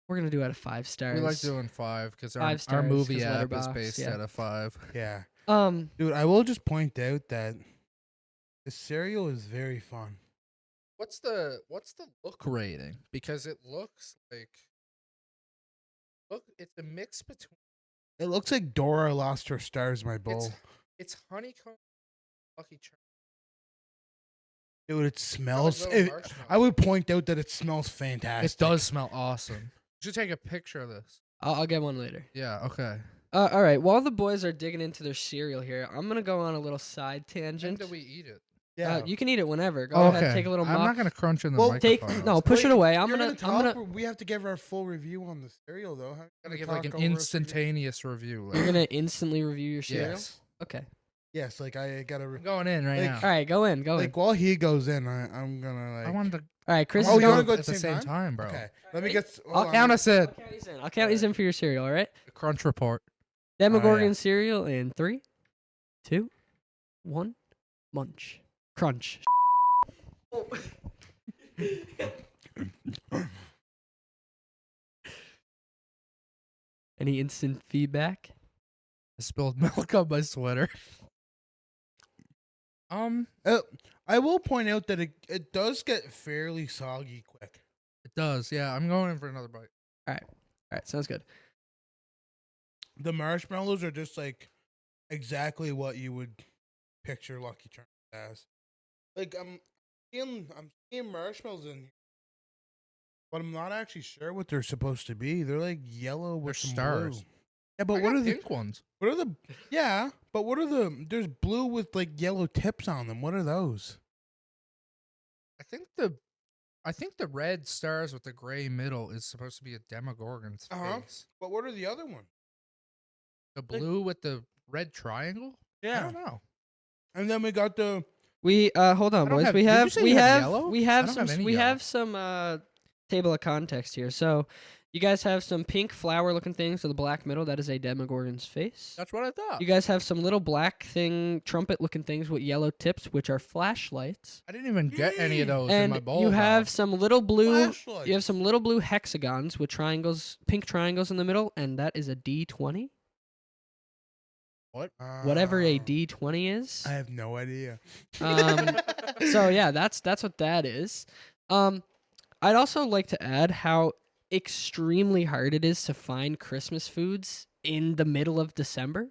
we're going to do out of 5 stars. We like doing 5 because 5 our stars, movie 'cause app is Letterboxd, based yeah. out of 5. Yeah, Um, dude. I will just point out that the cereal is very fun. What's the look rating? Because it looks like it's a mix between It looks like Dora lost her stars in my bowl. it's honeycomb, Lucky Charms. Dude, it smells. little marshmallow. I would point out that it smells fantastic. It does smell awesome. You should take a picture of this. I'll get one later. Yeah. Okay. All right. While the boys are digging into their cereal here, I'm gonna go on a little side When tangent. do we eat it? Yeah. You can eat it whenever. Go Oh, ahead, okay. take a little I'm mock. not gonna crunch in the Well, microphone. no, push it away. I'm You're gonna. talk, we have to give our full review on the cereal, though. How I'm gonna give talk like an over us again? instantaneous review. You're gonna instantly review your cereal. Yes. Okay. Yes, like I gotta. I'm going in right Like- now. All right. Go in. Go in. Like while he goes in, I'm gonna like. I wanted to. All right. Chris Oh, is you wanna going. go at the same time, bro. Okay, let me get. I'll count us in. I'll count these in. I'll count these in for your cereal. All right. The crunch report. Demogorgon yeah. cereal in 3, 2, 1, munch. Crunch. Any instant feedback? I spilled milk on my sweater. I will point out that it does get fairly soggy quick. It does. Yeah, I'm going in for another bite. All right, sounds good. The marshmallows are just like exactly what you would picture Lucky Charms as. Like I'm seeing marshmallows in here, but I'm not actually sure what they're supposed to be. They're like yellow with They're some stars. blue. Yeah, but I what got are the pink ones? what are the yeah? But what are the? There's blue with like yellow tips on them. What are those? I think the red stars with the gray middle is supposed to be a Demogorgon's face. But what are the other ones? The blue with the red triangle? I don't know. And then we got the We hold on, I don't boys. have- we did you have say we you had have yellow? we I have don't some have any we yellow. have some table of context here. So you guys have some pink flower looking things with a black middle. That is a Demogorgon's face. That's what I thought. You guys have some little black thing trumpet looking things with yellow tips, which are flashlights. I didn't even get any of those in And my bowl. you have some little blue. flashlights. You have some little blue hexagons with triangles, pink triangles in the middle, and that is a D20. What? Whatever a Ah, D20 is. I have no idea. So yeah, that's what that is. I'd also like to add how extremely hard it is to find Christmas foods in the middle of December.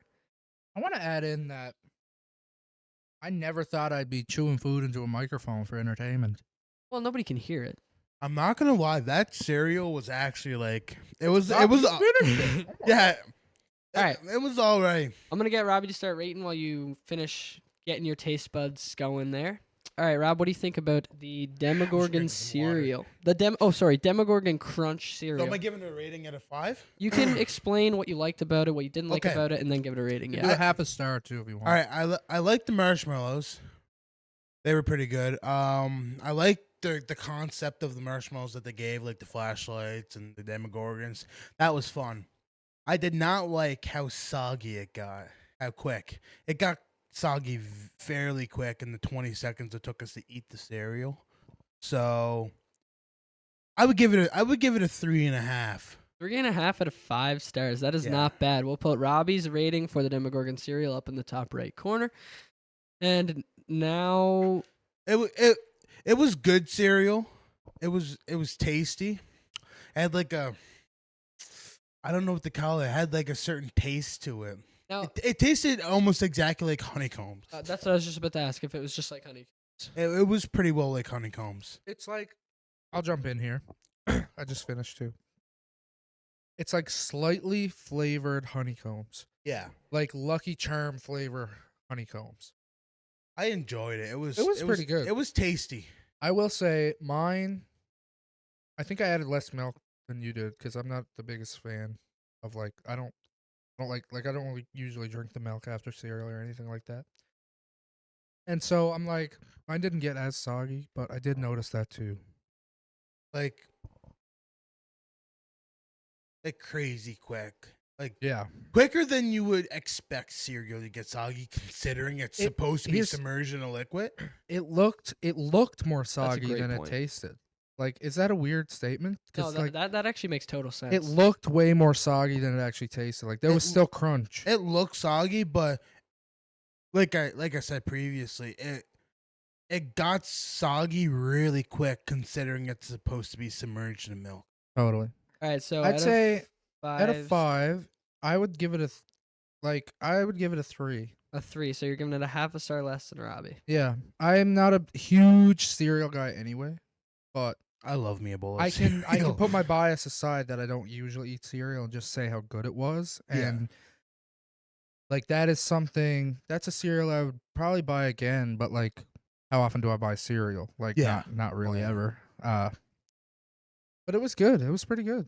I want to add in that I never thought I'd be chewing food into a microphone for entertainment. Well, nobody can hear it. I'm not gonna lie. That cereal was actually like it was. Stop, It was. you finished it. Yeah. All right. It was all right. I'm gonna get Robbie to start rating while you finish getting your taste buds going there. All right, Rob, what do you think about the Demogorgon drinking some water. cereal? Demogorgon Crunch So cereal. am I giving it a rating out of 5? You can explain what you liked about it, what you didn't like Okay. about it, and then give it a rating. Do Yeah. a half a star too if you want. All right. I like the marshmallows. They were pretty good. I like the concept of the marshmallows that they gave, like the flashlights and the Demogorgons. That was fun. I did not like how soggy it got. How quick it got soggy fairly quick in the 20 seconds it took us to eat the cereal. So I would give it a 3.5. 3.5 out of 5 stars. That is Yeah. not bad. We'll put Robbie's rating for the Demogorgon cereal up in the top right corner. And now, It was good cereal. It was tasty. It had like a, I don't know what to call it. It had like a certain taste to it. now It tasted almost exactly like honeycombs. that's what I was just about to ask, if it was just like honey. It was pretty well like honeycombs. It's like, I'll jump in here. I just finished too. It's like slightly flavored honeycombs, Yeah, like Lucky Charm flavor honeycombs. I enjoyed it. It was pretty good. It was tasty. I will say mine. I think I added less milk than you did because I'm not the biggest fan of like I don't like I don't really usually drink the milk after cereal or anything like that. And so I'm like, mine didn't get as soggy, but I did notice that too. Like crazy quick. Like Yeah, quicker than you would expect cereal to get soggy, considering it's supposed to be here's- submerged in a liquid. it looked more soggy great than point. it tasted. Like, is that a weird statement? No, Because that actually makes total sense. it looked way more soggy than it actually tasted. Like there was still crunch. It looks soggy, but like I said previously, it got soggy really quick, considering it's supposed to be submerged in milk. Totally. All right, so I'd say five, out of 5, I would give it a 3. a 3. So you're giving it a half a star less than Robbie. Yeah, I'm not a huge cereal guy anyway, but I love me a bowl. Of I can cereal. put my bias aside that I don't usually eat cereal and just say how good it was. Yeah. And like that's a cereal I would probably buy again, but like how often do I buy cereal? Like Yeah. not really yeah. ever. But it was good. It was pretty good.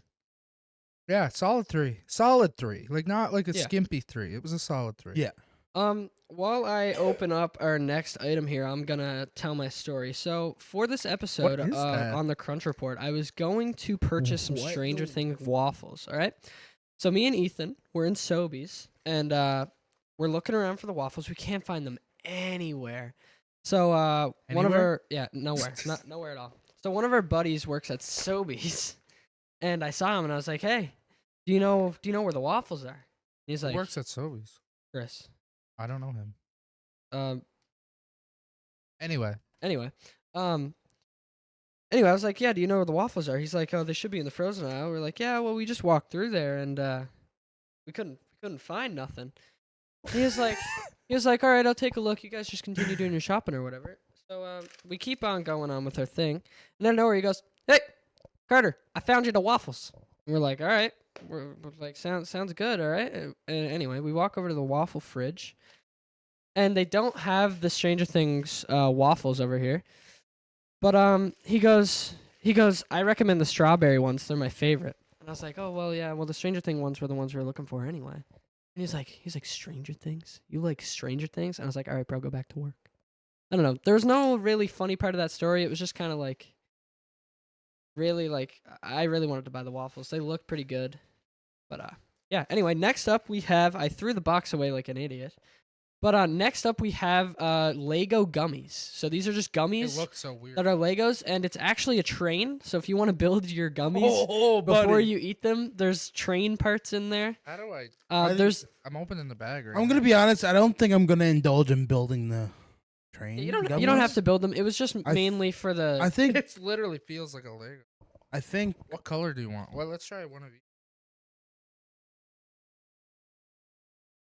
Yeah, solid 3. Solid 3. Like not like a Yeah. skimpy 3. It was a solid 3. Yeah. While I open up our next item here, I'm gonna tell my story. So for this episode is that? on the Crunch Report, I was going to purchase some What Stranger the- Things waffles. All right. So me and Ethan, we're in Sobeys, and we're looking around for the waffles. We can't find them anywhere. So one of Anywhere? our nowhere, not nowhere at all. So one of our buddies works at Sobeys, and I saw him and I was like, "Hey, do you know where the waffles are?" He's Who like, works at Sobeys? "Chris." I don't know him. Um. Anyway, Anyway, um. Anyway, I was like, "Yeah, do you know where the waffles are?" He's like, "Oh, they should be in the frozen aisle." We're like, "Yeah, well, we just walked through there and we couldn't find nothing." He was like, "All right, I'll take a look. You guys just continue doing your shopping or whatever." So we keep on going on with our thing, and then nowhere he goes, "Hey, Carter, I found you the waffles." And we're like, "All right." We're like, sounds good. All right. Anyway, we walk over to the waffle fridge, and they don't have the Stranger Things waffles over here. But he goes, "I recommend the strawberry ones. They're my favorite." And I was like, "Oh well, yeah. Well, the Stranger Thing ones were the ones we were looking for anyway." And he's like, "Stranger Things? You like Stranger Things?" And I was like, "All right, bro, go back to work." I don't know. There was no really funny part of that story. It was just kind of like, really like, I really wanted to buy the waffles. They look pretty good. But yeah. Anyway, next up we have, I threw the box away like an idiot. But next up we have Lego gummies. So these are just it gummies looks so weird. that are Legos, and it's actually a train. So if you want to build your gummies Oh, before buddy. you eat them, there's train parts in there. How do I? There's I'm opening the bag right I'm now. gonna be honest. I don't think I'm gonna indulge in building the train. you don't have gummies. to build them. It was just I th- mainly for the. I think. It literally feels like a Lego. I think. What color do you want? Well, let's try one of each.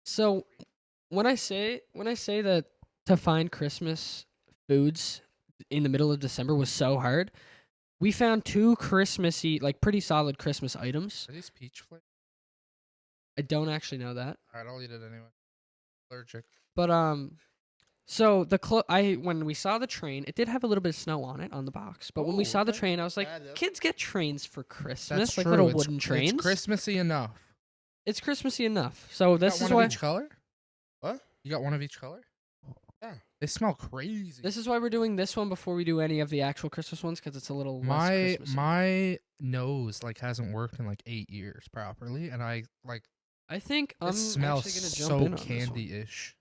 So when I say that to find Christmas foods in the middle of December was so hard, we found two Christmassy, like pretty solid Christmas items. Are these peach flavors? I don't actually know that. All right, I'll eat it anyway. Allergic. But so when we saw the train, it did have a little bit of snow on it on the box. But when we Oh, saw the okay. train, I was like, Yeah, kids get trains for Christmas, That's like true. little It's- wooden trains. It's Christmassy enough. It's Christmassy enough. So this got is one why of each color. What? You got one of each color? Yeah. They smell crazy. this is why we're doing this one before we do any of the actual Christmas ones, because it's a little less my Christmassy. my nose like hasn't worked in like 8 years properly, and I like I think it I'm smells actually gonna so jump in on this one. candy-ish.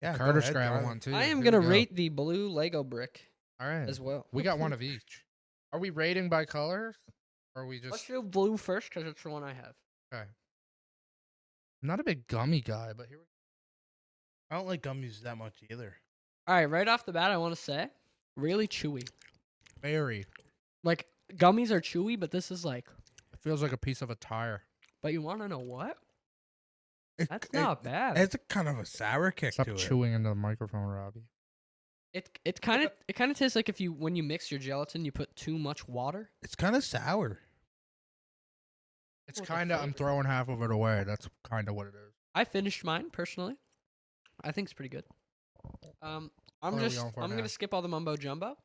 Yeah. go Carter's ahead, grabbing try one it. too. I am Here gonna we go. rate the blue Lego brick All right, as well. we got one of each. Are we rating by color, or are we Let's just? do blue first because it's the one I have. Okay. I'm not a big gummy guy, but here we I don't like gummies that much either. All right, right off the bat, I want to say, really chewy. Very. Like gummies are chewy, but this is like. It feels like a piece of a tire. But you want to know what? It, That's it- not bad. It's a kind of a sour kick Stop to it. chewing into the microphone, Robbie. It kind of tastes like if when you mix your gelatin, you put too much water. It's kind of sour. It's What the kind of. I'm flavor? throwing half of it away. That's kind of what it is. I finished mine personally. I think it's pretty good. I'm What are we going for I'm now? gonna skip all the mumbo jumbo.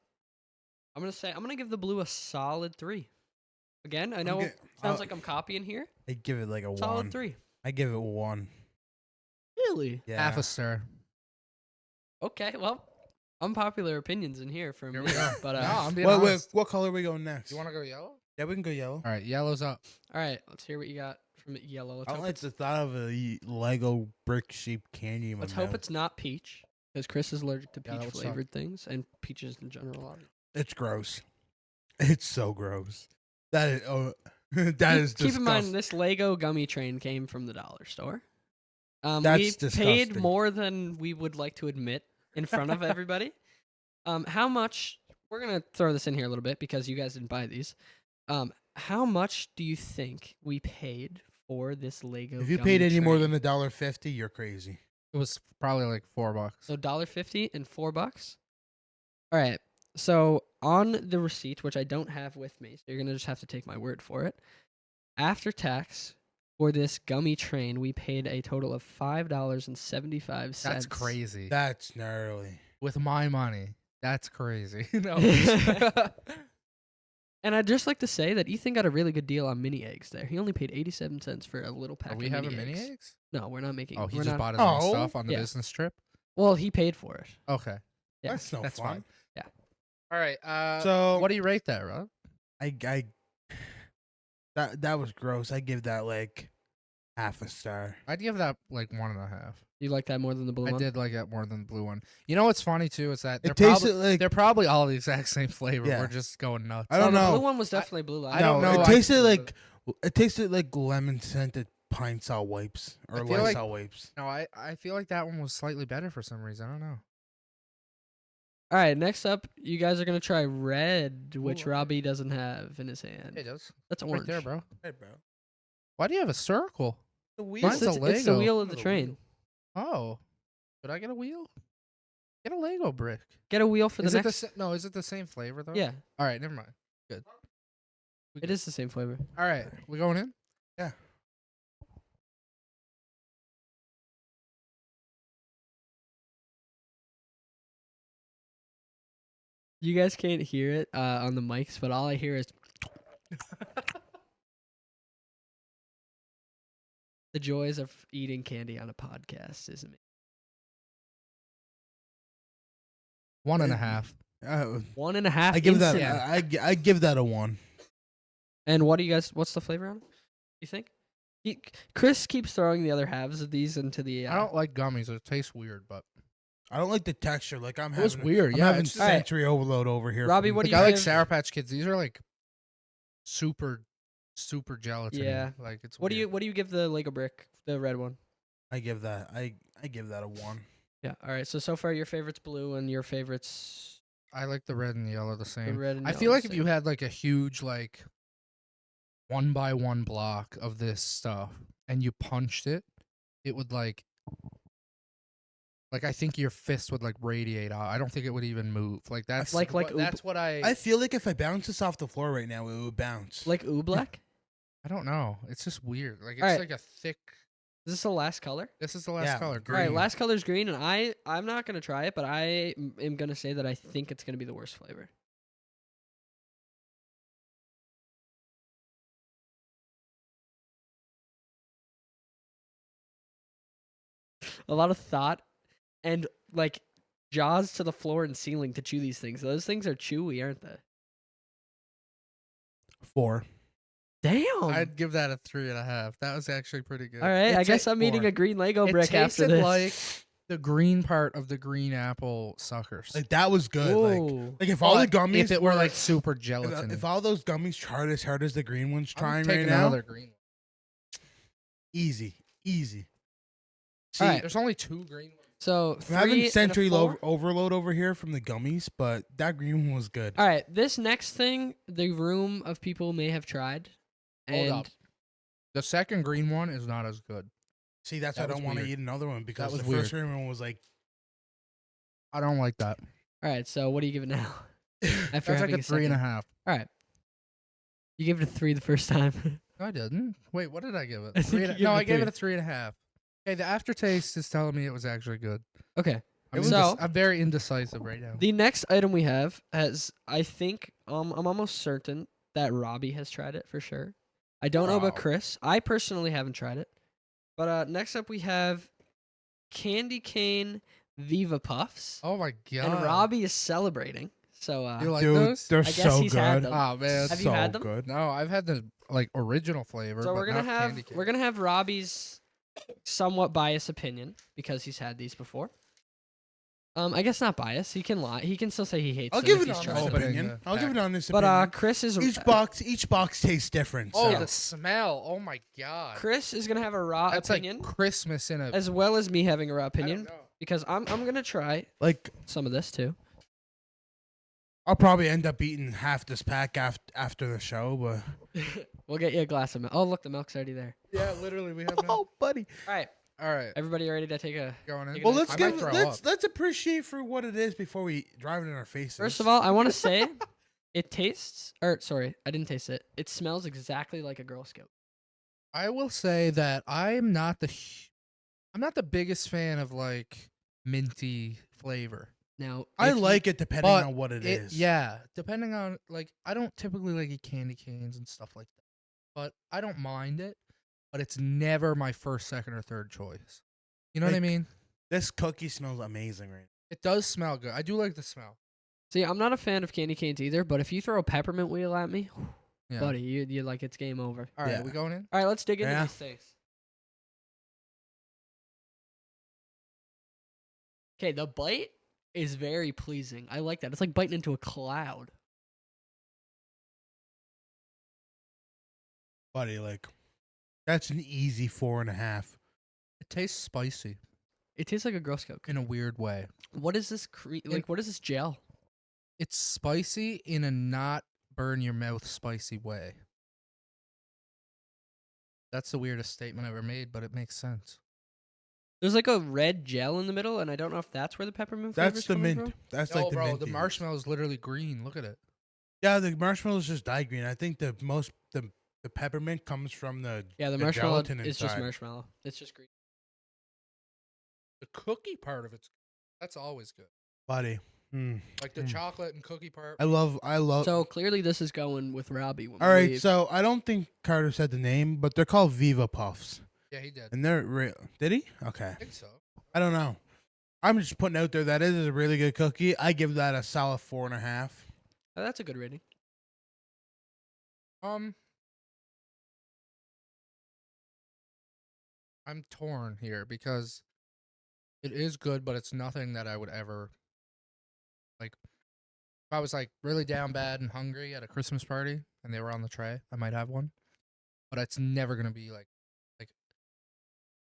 I'm gonna give the blue a solid 3. Again, I know it sounds like I'm copying here. I give it like a Solid 1. 3. I give it 1. Really? Yeah. Half a star. Okay. Well, unpopular opinions in here for Here me. we go. But no, I'm being Wait, honest. what color are we going next? You want to go yellow? Yeah, we can go yellow. All right, yellow's up. all right, let's hear what you got from yellow. Let's I don't hope like it's, the thought of a Lego brick shaped candy in my let's mouth. hope it's not peach, because Chris is allergic to Yeah, peach that would suck. flavored things and peaches in general. Obviously. It's gross. It's so gross. That is that is Keep in mind, disgusting. this Lego gummy train came from the dollar store. We That's paid disgusting. more than we would like to admit in front of everybody. How much? We're gonna throw this in here a little bit because you guys didn't buy these. How much do you think we paid for this Lego? If you gummy paid any more train? than $1.50, you're crazy. It was probably like $4. So $1.50 and $4. All right. So on the receipt, which I don't have with me, so you're gonna just have to take my word for it. After tax, for this gummy train, we paid a total of $5.75. That's crazy. That's gnarly. With my money, that's crazy. No. And I'd just like to say that Ethan got a really good deal on mini eggs there. He only paid 87 cents for a little pack Are we of having mini mini eggs. eggs? No, we're not making. Oh, he we're just not, bought his own Oh, stuff on the yeah. business trip? Well, he paid for it. Okay. Yeah. That's no That's fun. fine. Yeah. All right. So What do you rate that, Rob? I that was gross. I give that like half a star. I'd give that like 1.5. You like that more than the blue I one? did like that more than the blue one. You know what's funny too is that It tasted like they're probably all the exact same flavor. Yeah. We're just going nuts. I don't The know. blue one was definitely blue. I don't know. It I- tasted like lemon scented pine sol wipes or I feel like- Lysol wipes. No, I feel like that one was slightly better for some reason. I don't know. All right, next up, you guys are gonna try red, which okay. Robbie doesn't have in his hand. It does. That's Right orange. there, bro. Hey, bro. Why do you have a circle? The Mine's a It's the Lego. wheel of the It's a train. Oh, should I get a wheel? Get a Lego brick. Get a wheel for the Is it next. no? Is it the same flavor though? Yeah, All right, never mind. Good. it is the same flavor. All right, we going in? Yeah. You guys can't hear it on the mics, but all I hear is the joys of eating candy on a podcast, isn't it? 1.5. 1.5. I give that. instant. I give that a 1. And what do you guys? What's the flavor on it? You think? Chris keeps throwing the other halves of these into the. I don't like gummies. It tastes weird, but I don't like the texture. Like I'm it was having. weird. I'm yeah, having it's just, Alright. sensory overload over here. Robbie, from- what do like you I like give- Sour Patch Kids. These are like super gelatin. Yeah. Like it's. What do weird. you give the Lego brick, the red one? I give that. I give that a 1. Yeah. All right. So far your favorite's blue and your favorite's I like the red and yellow the the same. red. And I yellow feel the like if you same. had like a huge like 1x1 block of this stuff and you punched it, it would like I think your fist would like radiate out. I don't think it would even move. Like that's Like that's what I feel like if I bounce this off the floor right now, it would bounce. like oobleck. I don't know. It's just weird. Like it's Alright. like a thick. Is this the last color? This is the last Yeah, color. All Green. right. Last color's green, and I'm not gonna try it, but I am gonna say that I think it's gonna be the worst flavor. A lot of thought and like jaws to the floor and ceiling to chew these things. Those things are chewy, aren't they? 4. Damn. I'd give that a 3.5. That was actually pretty good. All right. It I guess ta- I'm eating more. a green Lego It brick after tasted this. like the green part of the green apple suckers. Like that was good. Whoa. Like if all the But gummies if it were like super if, gelatin. if all those gummies tried as hard as the green one's trying right taking now, another green one. easy. See, Alright. there's only 2 green ones. So I'm having 3 and a sensory 4? overload over here from the gummies, but that green one was good. All right, this next thing, the room of people may have tried, Hold and up. The second green one is not as good. See, that's why I That was don't want to weird. eat another one because was the first green one was like I don't like that. all right. So what do you give it now? After That's having like a second? 3.5. All right, you gave it a 3 the first time. No, I didn't. Wait, what did I give it? I think Three you and a- gave no, it a I gave it three. a 3.5. Okay, the aftertaste is telling me it was actually good. Okay. I'm, So- I'm very indecisive right now. The next item we have has, I think, I'm almost certain that Robbie has tried it for sure. I don't know about Wow. Chris. I personally haven't tried it. But next up we have Candy Cane Viva Puffs, Oh my god. and Robbie is celebrating. So You like dude, those? they're I guess so he's had good. them. Oh man. Have you so had them? good. No, I've had the like original flavor. So but we're gonna not candy cane. have Robbie's somewhat biased opinion because he's had these before. I guess not biased. He can lie. He can still say he hates I'll them give if it he's an tried honest them. opening opinion. the I'll give it an pack. honest But opinion. Chris is Each box tastes different. Oh, so. the smell! Oh my god. Chris is gonna have a raw That's opinion like Christmas in a. as well as me having a raw I don't opinion know. because I'm gonna try like some of this too. I'll probably end up eating half this pack after the show, but We'll get you a glass of milk. Oh, look, the milk's already there. Yeah, literally, we have. oh, buddy. All right, All right, everybody ready to take a? going in. Take Well, I let's might give throw let's appreciate for what it is before we drive it in our faces. First of all, I want to say it tastes. Or sorry, I didn't taste it. It smells exactly like a Girl Scout. I will say that I'm not the biggest fan of like minty flavor. Now, I if you- like it depending But on what it is. Yeah, depending on like I don't typically like eat candy canes and stuff like that, but I don't mind it. But it's never my first, second, or third choice. You know what I Like- mean? This cookie smells amazing right It does smell good. I do like the smell. See, I'm not a fan of candy canes either. But if you throw a peppermint wheel at me, Yeah. buddy, you like it's game over. All right, Yeah. we going in? All right, let's dig into Yeah. these things. Okay, the bite is very pleasing. I like that. It's like biting into a cloud. Buddy, like, that's an easy 4.5. It tastes spicy It tastes like a Girl Scout. in a weird way. What is this? What is this gel? It's spicy in a not burn your mouth spicy way. That's the weirdest statement I ever made, but it makes sense. There's like a red gel in the middle, and I don't know if that's where the peppermint flavor That's is the coming mint. from. That's No, like the bro, mint. the marshmallow is literally green. Look at it. Yeah, the marshmallow is just dye green. I think the peppermint comes from the Yeah, the marshmallow gelatin is just inside. marshmallow. It's just green. The cookie part of that's always good. Buddy. Like the chocolate and cookie part. I love. So clearly, this is going with Robbie. When All we right, leave. so I don't think Carter said the name, but they're called Viva Puffs, Yeah, he did. and they're real. Did he? Okay, I think so. I don't know. I'm just putting out there that it is a really good cookie. I give that a solid 4.5. That's a good rating. I'm torn here because it is good, but it's nothing that I would ever like. If I was like really down bad and hungry at a Christmas party and they were on the tray, I might have one. But it's never gonna be like if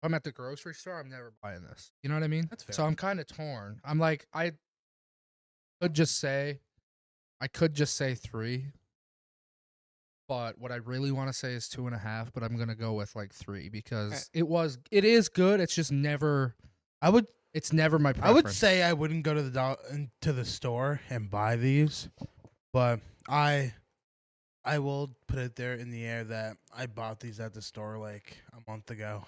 I'm at the grocery store, I'm never buying this. You know what I mean? That's fair. So I'm kind of torn. I'm like, I could just say 3. But what I really want to say is 2.5, but I'm gonna go with like 3 because it is good. It's just never. It's never my preference. I would say I wouldn't go to the store and buy these, but I will put it there in the air that I bought these at the store like a month ago.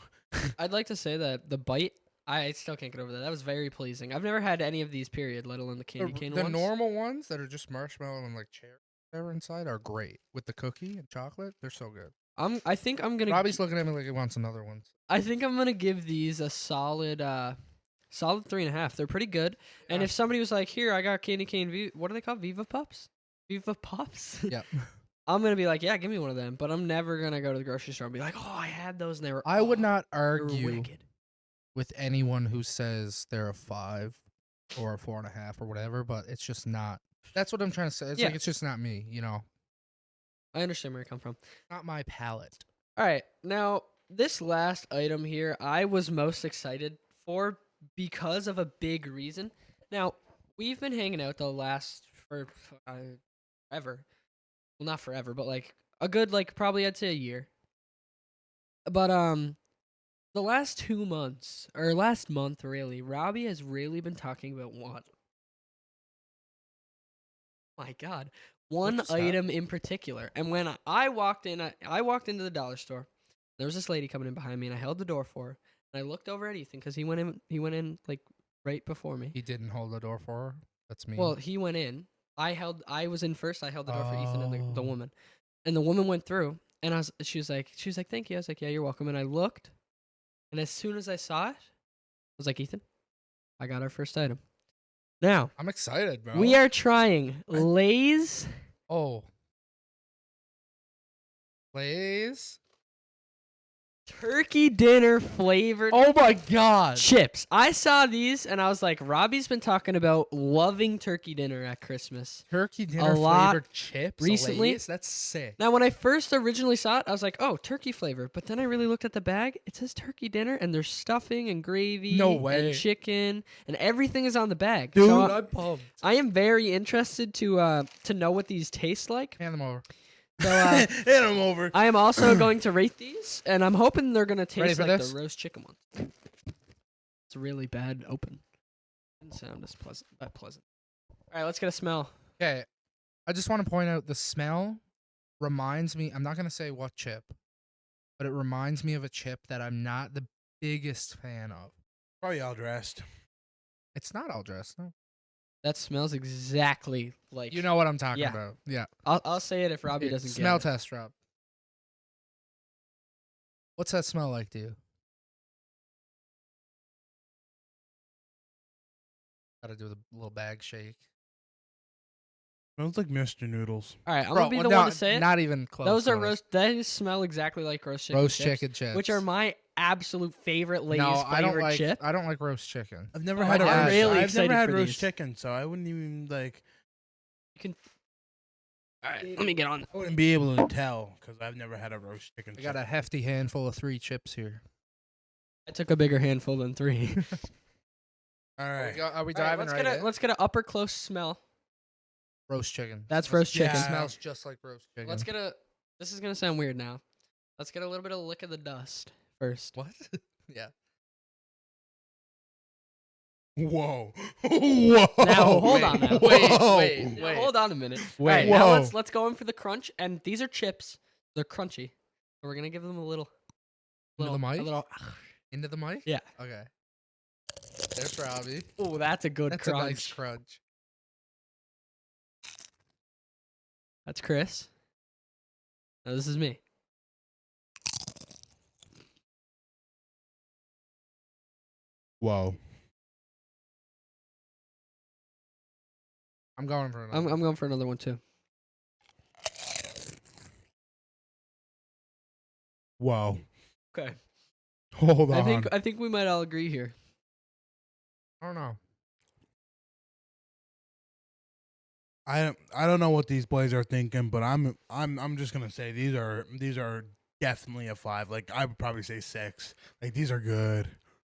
I'd like to say that the bite, I still can't get over that. That was very pleasing. I've never had any of these, period, let alone the candy cane the ones. normal ones that are just marshmallow and like cherry whatever inside are great with the cookie and chocolate. They're so good. I think I'm gonna. Robbie's looking at me like he wants another one. I think I'm gonna give these a solid 3.5. They're pretty good. And Yeah. if somebody was like, "Here, I got candy cane. What are they called? Viva Puffs? Viva Puffs." Yep. I'm gonna be like, "Yeah, give me one of them." But I'm never gonna go to the grocery store and be like, "Oh, I had those and they were." I would oh, not they were argue wicked." with anyone who says they're a 5 or a 4.5 or whatever, but it's just not. That's what I'm trying to say. It's Yeah. like it's just not me. You know, I understand where you come from. not my palate. All right, now this last item here, I was most excited for because of a big reason. Now we've been hanging out for forever. Well, not forever, but like a good probably I'd say a year. But the last 2 months or last month really, Robbie has really been talking about one. My God. One just that? item in particular. And when I walked in, I walked into the dollar store. There was this lady coming in behind me, and I held the door for her. And I looked over at Ethan because he went in like right before me. He didn't hold the door for her. That's me. Well, he went in. I was in first. I held the door for Ethan and the Oh. woman. And the woman went through, and she was like, "Thank you." I was like, "Yeah, you're welcome." And I looked, and as soon as I saw it, I was like, "Ethan, I got our first item." Now, I'm excited, bro. we are trying Lay's Oh. Lay's. turkey dinner flavored Oh my God. chips. I saw these and I was like, Robbie's been talking about loving turkey dinner at Christmas. Turkey dinner lot flavored chips recently. Lay's? That's sick. Now, when I first originally saw it, I was like, oh, turkey flavor. But then I really looked at the bag. It says turkey dinner, and there's stuffing and gravy No way. and chicken, and everything is on the bag. Dude, So I'm pumped. I am very interested to know what these taste like. Hand them over. So Hit him over. I am also going to rate these, and I'm hoping they're going to Ready taste for like this? the roast chicken ones. It's a really bad open. Didn't sound as pleasant. All right, let's get a smell. Okay. I just want to point out the smell reminds me. I'm not going to say what chip, but it reminds me of a chip that I'm not the biggest fan of. Probably all dressed. It's not all dressed. No. That smells exactly like. You know what I'm talking Yeah. about. Yeah. I'll say it if Robbie Okay, doesn't smell get it. test, Rob. What's that smell like to you? Gotta do the little bag shake. Smells like Mr. Noodles. All right, I'm Bro, gonna be well, the no, one to say it. Not even close. Those to are it. roast. They smell exactly like roast chicken. roast chips, chicken chips. which are my absolute favorite Lay's No, flavored chip. I don't like roast chicken. I've never Oh, had. I'm really I've excited never had for roast these. chicken, so I wouldn't even like. You can. All right, let me get on. I wouldn't be able to tell because I've never had a roast chicken. I got a hefty handful of 3 chips here. I took a bigger handful than 3. All right. Are we All right, diving let's right get a in? let's get an upper close smell. Roast chicken. That's roast chicken. It Yeah. smells just like roast chicken. Let's get a. This is gonna sound weird now. Let's get a little bit of lick of the dust first. What? Yeah. Whoa. Whoa. Now hold on. Now. Wait. Now, hold on a minute. Wait. Right, now Whoa. let's go in for the crunch. And these are chips. They're crunchy. So we're gonna give them a little. Into the mic? A little. Into the mic? Yeah. Okay. There's Robbie. Oh, that's a good That's crunch. a nice crunch. That's Chris. Now this is me. Whoa. I'm going for another. I'm going for another one too. Whoa. Okay. Hold on. I think we might all agree here. I don't know. I don't know what these boys are thinking, but I'm just gonna say these are definitely a 5. Like I would probably say 6. Like these are good.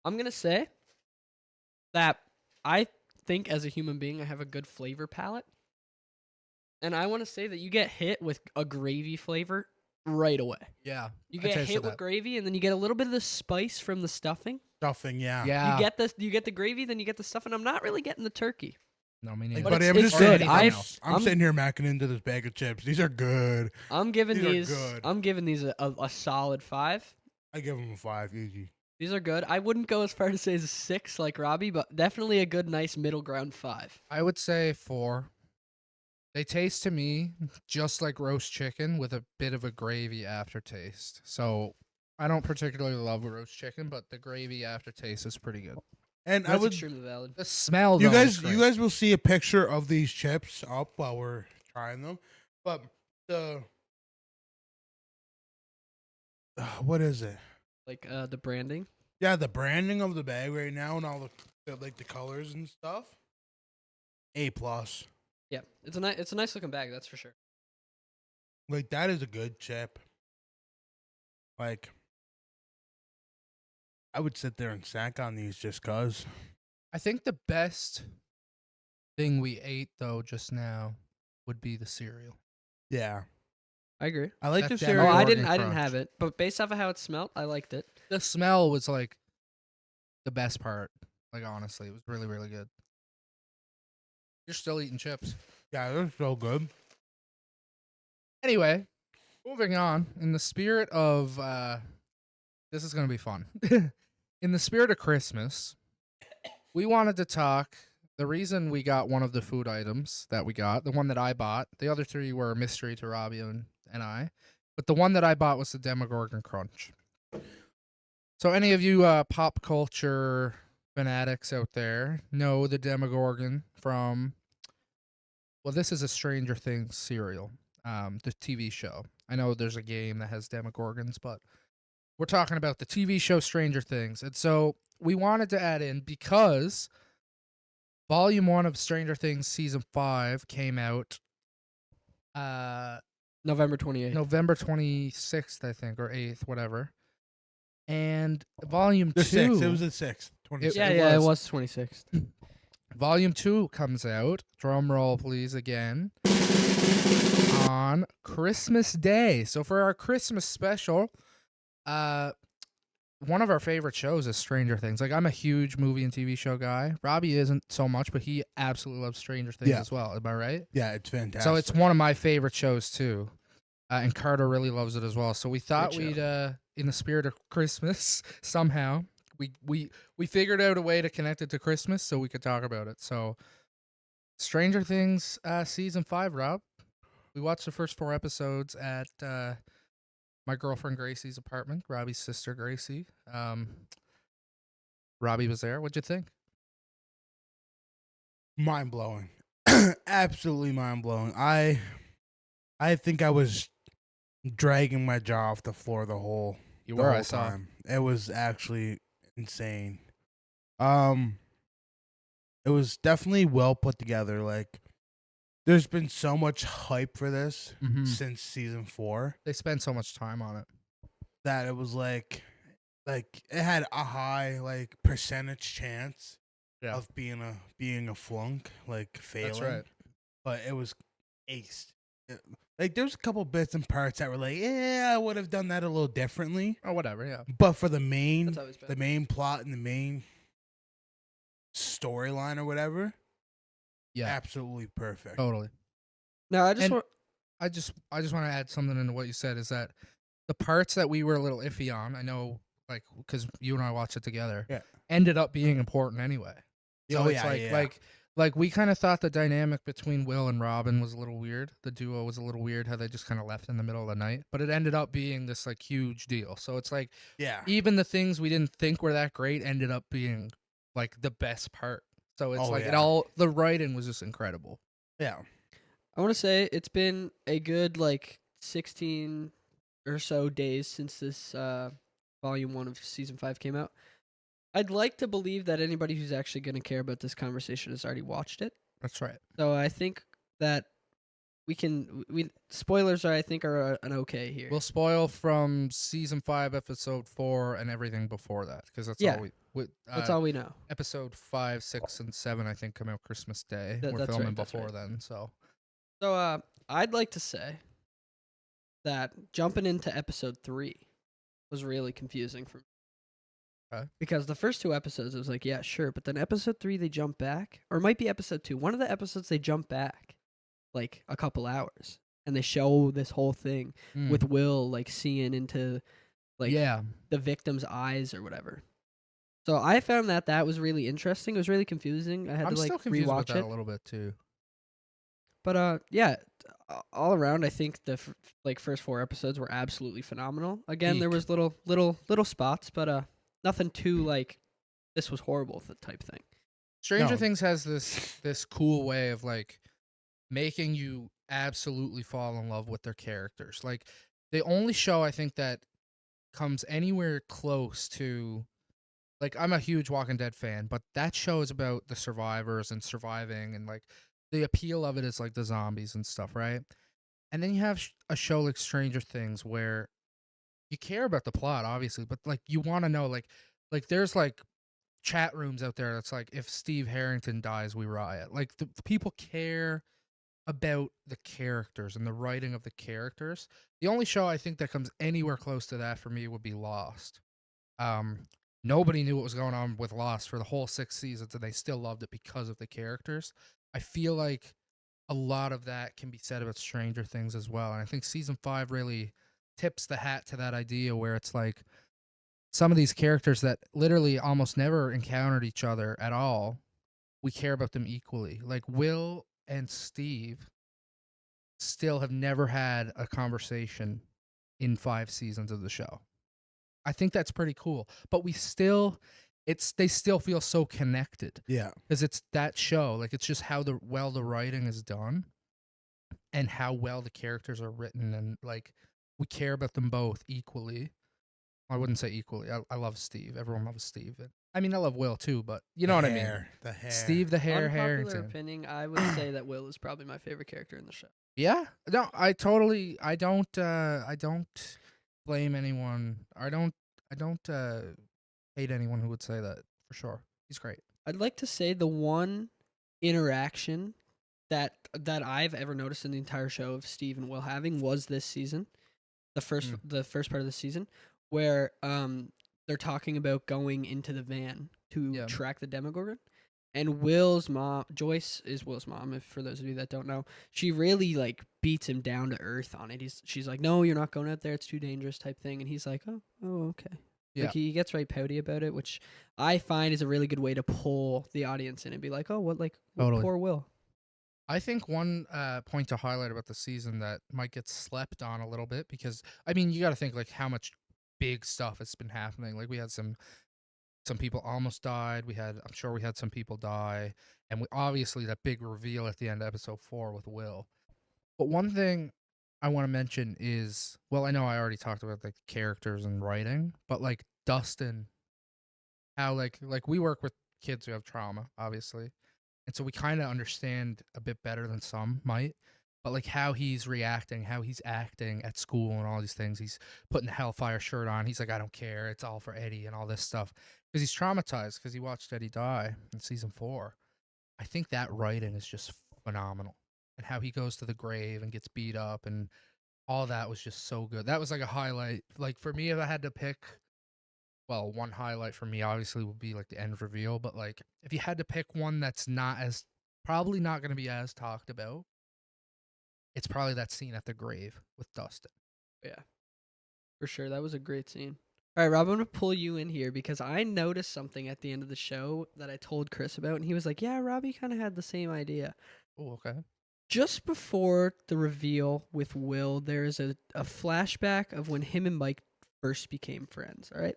I'm gonna say that I think as a human being I have a good flavor palette, and I want to say that you get hit with a gravy flavor right away. Yeah. You I get tasted hit with that. gravy, and then you get a little bit of the spice from the stuffing. Stuffing, yeah. Yeah. You get the gravy, then you get the stuffing. I'm not really getting the turkey. No, me Like, neither. But buddy, it's- I'm it's just good. saying. I'm I'm- sitting here macking into this bag of chips. These are good. I'm giving These are these. good. I'm giving these a solid 5. I give them a 5 easy. These are good. I wouldn't go as far to say as a 6 like Robbie, but definitely a good, nice middle ground 5. I would say 4. They taste to me just like roast chicken with a bit of a gravy aftertaste. So I don't particularly love roast chicken, but the gravy aftertaste is pretty good. And I That's would. extremely valid. The smell, You though, is guys great. will see a picture of these chips up while we're trying them. But the what is it? Like the branding. Yeah, the branding of the bag right now and all the like the colors and stuff. A+. Yeah, it's a nice looking bag, that's for sure. Like that is a good chip. Like I would sit there and snack on these just cause. I think the best thing we ate, though, just now would be the cereal. Yeah. I agree. I like That the demo Oh, cereal. I Oregon didn't Crunch. have it, but based off of how it smelled, I liked it. The smell was like the best part. Like, honestly, it was really, really good. You're still eating chips. Yeah, they're so good. Anyway, moving on. In the spirit of this is gonna be fun. In the spirit of Christmas, we wanted to talk. The reason we got one of the food items that we got, the one that I bought, the other 3 were a mystery to Robbie and I, but the one that I bought was the Demogorgon Crunch. So any of you pop culture fanatics out there know the Demogorgon from, well, this is a Stranger Things cereal, the TV show. I know there's a game that has Demogorgons, but we're talking about the TV show Stranger Things. And so we wanted to add in, because Volume 1 of Stranger Things Season 5 came out November 28th. November 26th, I think, or 8th, whatever. And Volume The 2... 6th. It was the 6th. 26th. Yeah, it was 26th. Volume 2 comes out, drum roll please again, on Christmas Day. So for our Christmas special, one of our favorite shows is Stranger Things. Like, I'm a huge movie and TV show guy. Robbie isn't so much, but he absolutely loves Stranger Things Yeah. as well. Am I right? Yeah, it's fantastic. So it's one of my favorite shows too. And Carter really loves it as well. So we thought Great we'd, in the spirit of Christmas, somehow, we figured out a way to connect it to Christmas so we could talk about it. So Stranger Things Season 5, Rob. We watched the first 4 episodes at my girlfriend Gracie's apartment, Robbie's sister Gracie. Robbie was there. What'd you think? mind blowing. Absolutely mind blowing. I think I was dragging my jaw off the floor the whole You the were. whole I saw. time. It was actually insane. It was definitely well put together. Like, there's been so much hype for this Mm-hmm. since season 4 They spend so much time on it. that it was like it had a high like percentage chance Yeah, of being a flunk, like failing. that's right. But it was aced. Like, there's a couple bits and parts that were like, yeah, I would have done that a little differently. Oh, whatever. Yeah. But for the That's always been. main plot and the main storyline or whatever, Yeah. absolutely perfect. Totally. No, I just And- want. I just want to add something into what you said, is that the parts that we were a little iffy on, I know, like, because you and I watched it together, Yeah. ended up being important anyway. So Oh, it's yeah, like yeah. like we kind of thought the dynamic between Will and Robin was a little weird. The duo was a little weird, how they just kind of left in the middle of the night, but it ended up being this like huge deal. So it's like Yeah. even the things we didn't think were that great ended up being like the best part. So it's Oh, like it yeah. all, the writing was just incredible. Yeah. I want to say it's been a good like 16 or so days since this volume 1 of season 5 came out. I'd like to believe that anybody who's actually going to care about this conversation has already watched it. That's right. So I think that we spoilers are, I think, are an okay here. We'll spoil from season 5, episode 4, and everything before that, because that's Yeah. all we. That's all we know. Episode 5, 6, and 7, I think, come out Christmas Day. We're That's filming right, that's before right. then, so So I'd like to say that jumping into episode 3 was really confusing for me. Okay. Because the first 2 episodes, it was like, yeah, sure. But then episode 3, they jump back. Or it might be episode 2. One of the episodes, they jump back like a couple hours. And they show this whole thing with Will, like, seeing into, like, yeah, the victim's eyes or whatever. So I found that was really interesting. It was really confusing. I had I'm to, like, still confused with rewatch that it. a little bit too. But yeah, all around, I think the first 4 episodes were absolutely phenomenal. Again, there Peak. was little spots, but nothing too like this was horrible type thing. Stranger No. Things has this cool way of like making you absolutely fall in love with their characters. Like, the only show I think that comes anywhere close to, like, I'm a huge Walking Dead fan, but that show is about the survivors and surviving, and like the appeal of it is like the zombies and stuff, right? And then you have a show like Stranger Things where you care about the plot, obviously, but like you want to know, like there's like chat rooms out there that's like, if Steve Harrington dies, we riot. Like the people care about the characters and the writing of the characters. The only show I think that comes anywhere close to that for me would be Lost. Nobody knew what was going on with Lost for the whole 6 seasons, and they still loved it because of the characters. I feel like a lot of that can be said about Stranger Things as well, and I think season 5 really tips the hat to that idea, where it's like some of these characters that literally almost never encountered each other at all, we care about them equally. Like Will and Steve still have never had a conversation in 5 seasons of the show. I think that's pretty cool. But they still feel so connected, Yeah. because it's that show. Like, it's just how the writing is done and how well the characters are written, and like we care about them both equally. I wouldn't say equally. I love Steve. Everyone loves Steve. I mean, I love Will too, but you know what I mean. The hair. Steve the Hair Unpopular Harrington. opinion, I would say that Will is probably my favorite character in the show. Yeah. No, I don't blame anyone. I don't hate anyone who would say that, for sure. He's great. I'd like to say the one interaction that I've ever noticed in the entire show of Steve and Will having was this season, the first part of the season, where they're talking about going into the van to track the Demogorgon. And Will's mom, Joyce is Will's mom, if for those of you that don't know, she really like beats him down to earth on it. She's like, no, you're not going out there, it's too dangerous type thing. And he's like, oh, okay. Yeah. Like, he gets right pouty about it, which I find is a really good way to pull the audience in and be like, oh, what Totally. poor Will. I think one point to highlight about the season that might get slept on a little bit, because I mean, you got to think like how much big stuff has been happening. Like, we had some people almost died. I'm sure we had some people die, and we obviously that big reveal at the end of episode 4 with Will. But one thing I want to mention is, well, I know I already talked about like characters and writing, but like Dustin, how like we work with kids who have trauma, obviously, and so we kind of understand a bit better than some might. But like how he's reacting, how he's acting at school, and all these things. He's putting the Hellfire shirt on. He's like, I don't care. It's all for Eddie and all this stuff because he's traumatized because he watched Eddie die in season 4. I think that writing is just phenomenal, and how he goes to the grave and gets beat up, and all that was just so good. That was like a highlight. Like for me, if I had to pick, well, one highlight for me obviously would be like the end reveal. But like if you had to pick one that's not as probably not going to be as talked about, it's probably that scene at the grave with Dustin. Yeah, for sure. That was a great scene. All right, Rob, I'm going to pull you in here because I noticed something at the end of the show that I told Chris about, and he was like, yeah, Robbie kind of had the same idea. Oh, okay. Just before the reveal with Will, there's a flashback of when him and Mike first became friends, all right?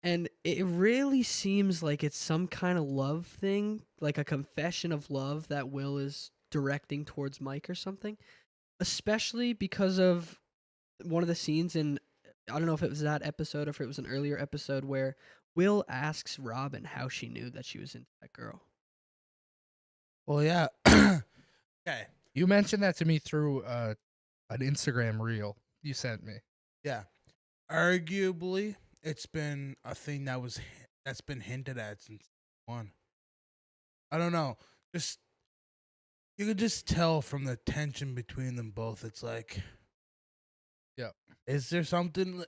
And it really seems like it's some kind of love thing, like a confession of love that Will is directing towards Mike or something, especially because of one of the scenes in, I don't know if it was that episode or if it was an earlier episode where Will asks Robin how she knew that she was into that girl. Well, yeah. Okay. You mentioned that to me through an Instagram reel you sent me. Yeah. Arguably, it's been a thing that's been hinted at since one. I don't know. Just you could just tell from the tension between them both. It's like, yeah, is there something?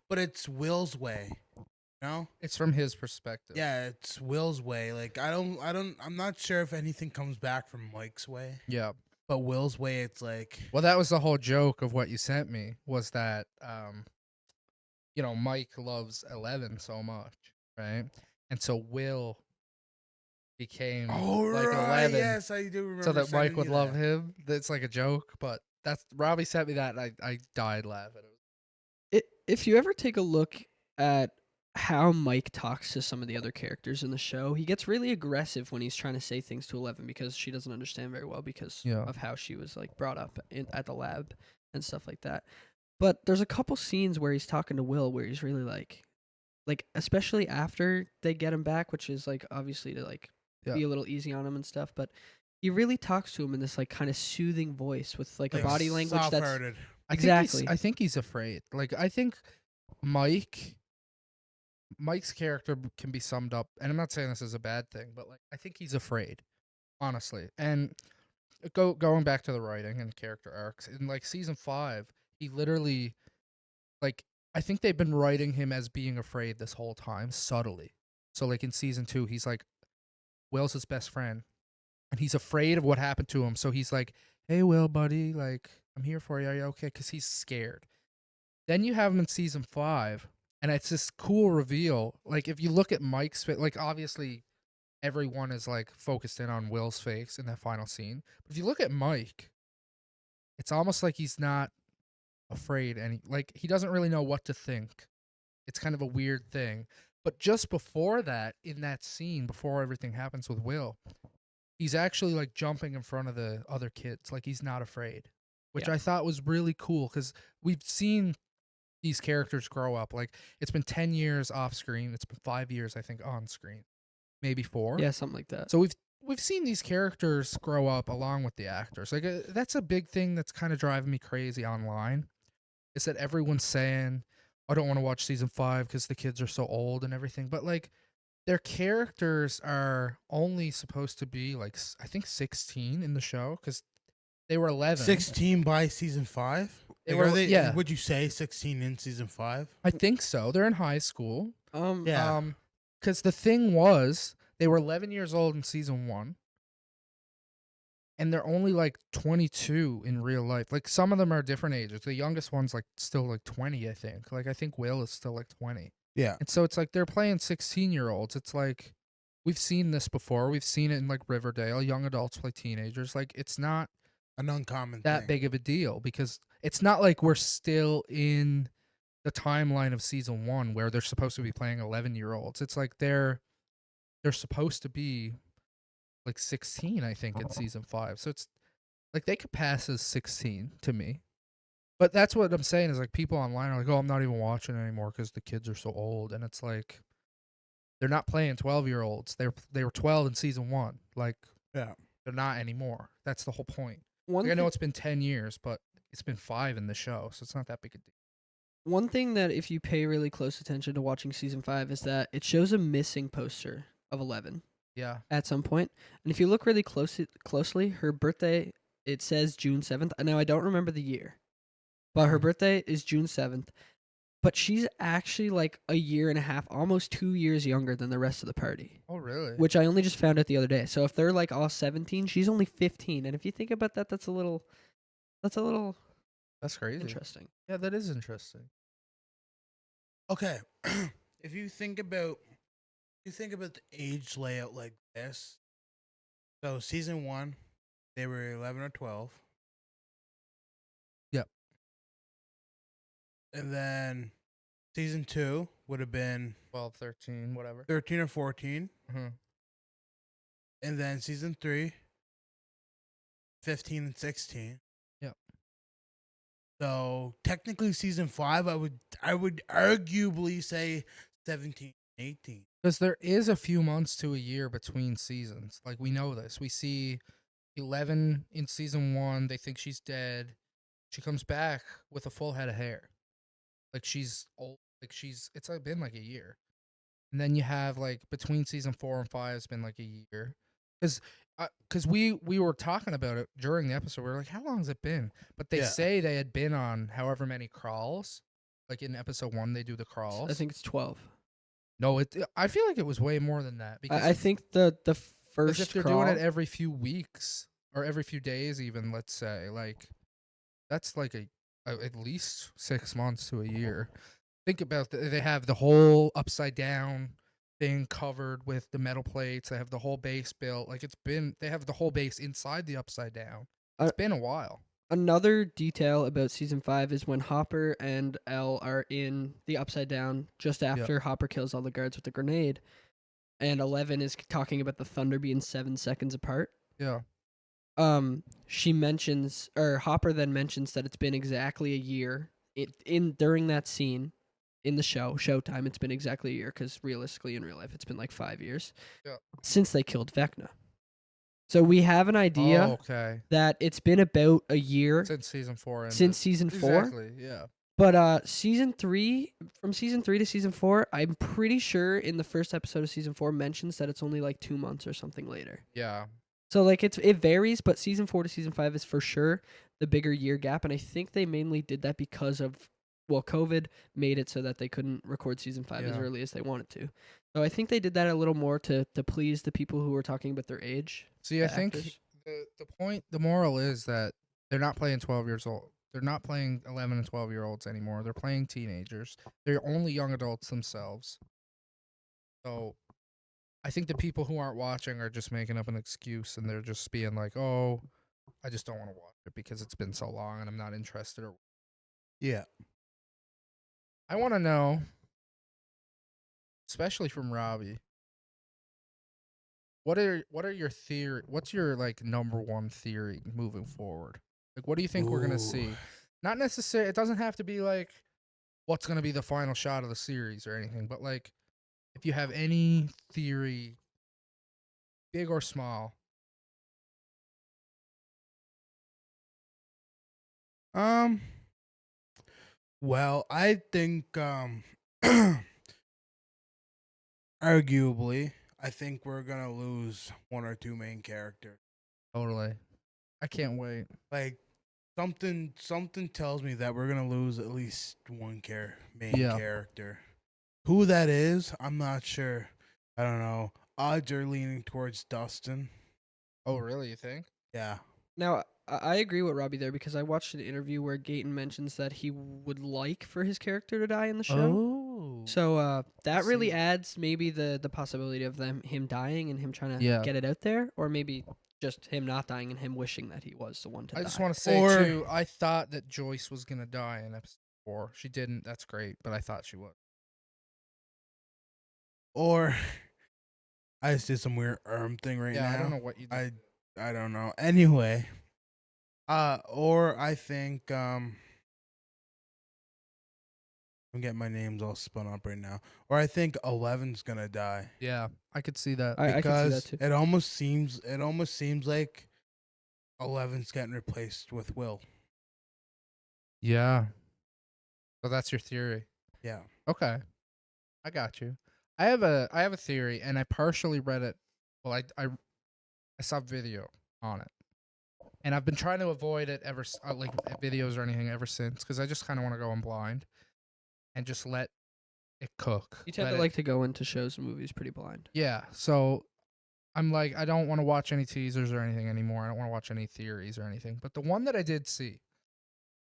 But it's Will's way. You know? It's from his perspective. Yeah, it's Will's way. Like I'm not sure if anything comes back from Mike's way. Yeah. But Will's way, it's like, well, that was the whole joke of what you sent me was that, Mike loves 11 so much, right? And so Will became like 11, yes, I do remember. so that Mike sending would you love that. him. That's like a joke, but that's Robbie sent me that, and I died laughing. If you ever take a look at how Mike talks to some of the other characters in the show, he gets really aggressive when he's trying to say things to 11 because she doesn't understand very well because Yeah. of how she was like brought up at the lab and stuff like that. But there's a couple scenes where he's talking to Will where he's really like especially after they get him back, which is like obviously to like be a little easy on him and stuff, but he really talks to him in this like kind of soothing voice with like a body language that's soft-hearted. exactly. I think he's afraid. Like I think Mike's character can be summed up, and I'm not saying this is a bad thing, but like I think he's afraid, honestly. And going back to the writing and character arcs in like season 5, he literally, like, I think they've been writing him as being afraid this whole time subtly. So like in season 2, he's like Will's his best friend, and he's afraid of what happened to him. So he's like, "Hey, Will, buddy, like I'm here for you. Are you okay?" Because he's scared. Then you have him in season 5, and it's this cool reveal. Like if you look at Mike's face, like obviously everyone is like focused in on Will's face in that final scene. But if you look at Mike, it's almost like he's not afraid, and like he doesn't really know what to think. It's kind of a weird thing. But just before that, in that scene, before everything happens with Will, he's actually like jumping in front of the other kids, like he's not afraid, which I thought was really cool because we've seen these characters grow up. Like it's been 10 years off screen. It's been 5 years, I think, on screen, maybe 4. Yeah, something like that. So we've seen these characters grow up along with the actors. Like that's a big thing that's kind of driving me crazy online. Is that everyone's saying, I don't want to watch season 5 because the kids are so old and everything. But like their characters are only supposed to be like I think 16 in the show because they were 11. 16 by season 5. They Like, were, are they? yeah. Would you say 16 in season 5? I think so. They're in high school. Yeah. Because the thing was, they were 11 years old in season 1, and they're only like 22 in real life. Like some of them are different ages. The youngest one's like still like 20, I think. Like I think Will is still like 20. Yeah. And so it's like they're playing 16-year-olds. It's like we've seen this before. We've seen it in like Riverdale. Young adults play teenagers. Like it's not An uncommon that thing. big of a deal because it's not like we're still in the timeline of season 1 where they're supposed to be playing 11-year-olds. It's like they're supposed to be like 16, I think, in season 5. So it's like they could pass as 16 to me. But that's what I'm saying is like people online are like, "Oh, I'm not even watching anymore because the kids are so old," and it's like they're not playing 12-year-olds. They were 12 in season 1. Like Yeah. they're not anymore. That's the whole point. One Like I know thing, it's been 10 years, but it's been 5 in the show, so it's not that big a deal. one thing that if you pay really close attention to watching season 5 is that it shows a missing poster of 11 Yeah. at some point. And if you look really closely, her birthday, it says June 7th. Now I don't remember the year, but her Mhm. birthday is June 7th. But she's actually like a year and a half, almost 2 years younger than the rest of the party, Oh, really? which I only just found out the other day. So if they're like all 17, she's only 15. And if you think about that, that's a little That's crazy. interesting. Yeah, that is interesting. Okay. if you think about the age layout like this, so season 1, they were 11 or 12. Yep. And then season 2 would have been 12, 13, whatever. 13 or 14. Mhm. And then season 3, 15 and 16. Yep. So technically season 5, I would arguably say 17, 18. Because there is a few months to a year between seasons. Like we know this. We see 11 in season 1. They think she's dead. She comes back with a full head of hair. Like she's old. Like it's been like a year. And then you have like between season 4 and 5, it's been like a year. Because we were talking about it during the episode. We were like, how long has it been? But they Yeah. say they had been on however many crawls. Like in episode 1, they do the crawls. I think it's 12. No, I feel like it was way more than that because I think the because first if they're crawl, doing it every few weeks or every few days, even let's say, like that's like at least 6 months to a year. Think about they have the whole upside down thing covered with the metal plates. They have the whole base built. Like they have the whole base inside the upside down. Uh, It's been a while. another detail about season 5 is when Hopper and Elle are in the upside down just after Hopper kills all the guards with the grenade, and 11 is talking about the thunder being 7 seconds apart. Yeah. She mentions, or Hopper then mentions that it's been exactly a year during that scene in the Showtime. It's been exactly a year because realistically in real life it's been like 5 years since they killed Vecna. So we have an idea Oh, okay. that it's been about a year Since season 4 ended. since season 4. Exactly. Yeah. But season 3, from season 3 to season 4, I'm pretty sure in the first episode of season 4 mentions that it's only like 2 months or something later. Yeah. So like it varies, but season 4 to season 5 is for sure the bigger year gap, and I think they mainly did that because of COVID made it so that they couldn't record season 5 as Yeah. early as they wanted to. So I think they did that a little more to please the people who were talking about their age. See, I the think actors. the moral is that they're not playing 12 years old. They're not playing 11 and 12-year-olds anymore. They're playing teenagers. They're only young adults themselves. So I think the people who aren't watching are just making up an excuse and they're just being like, "Oh, I just don't want to watch it because it's been so long and I'm not interested." Or Yeah. I want to know, especially from Robbie, what are your theory? What's your like number one theory moving forward? Like, what do you think we're gonna see? Ooh. Not necessarily. It doesn't have to be like what's gonna be the final shot of the series or anything, but like if you have any theory, big or small. Well, I think arguably, I think we're gonna lose one or two main characters. Totally. I can't wait. Like something tells me that we're gonna lose at least one main Yeah. character. Who that is, I'm not sure. I don't know. Odds are leaning towards Dustin. Oh, really? You think? Yeah. Now, I agree with Robbie there because I watched an interview where Gayton mentions that he would like for his character to die in the show. Oh. So that really see. adds maybe the possibility of him dying and him trying to Yeah. get it out there, or maybe just him not dying and him wishing that he was the one to die. I just want to say Or- too, I thought that Joyce was gonna die in episode 4. She didn't. That's great, but I thought she would. Or I just did some weird thing right Yeah, now. I don't know what you did. I don't know. Anyway, or I think I'm getting my names all spun up right now. Or I think 11's gonna die Yeah, I could see that. I could see that because too. it almost seems like 11's getting replaced with Will. Yeah. So that's your theory. Yeah. Okay. I got you. I have a theory, and I partially read it. Well, I saw video on it, and I've been trying to avoid it like videos or anything ever since, because I just kind of want to go in blind and just let it cook. You tend Let to it- like to go into shows and movies pretty blind. yeah. So I'm like, I don't want to watch any teasers or anything anymore. I don't want to watch any theories or anything. But the one that I did see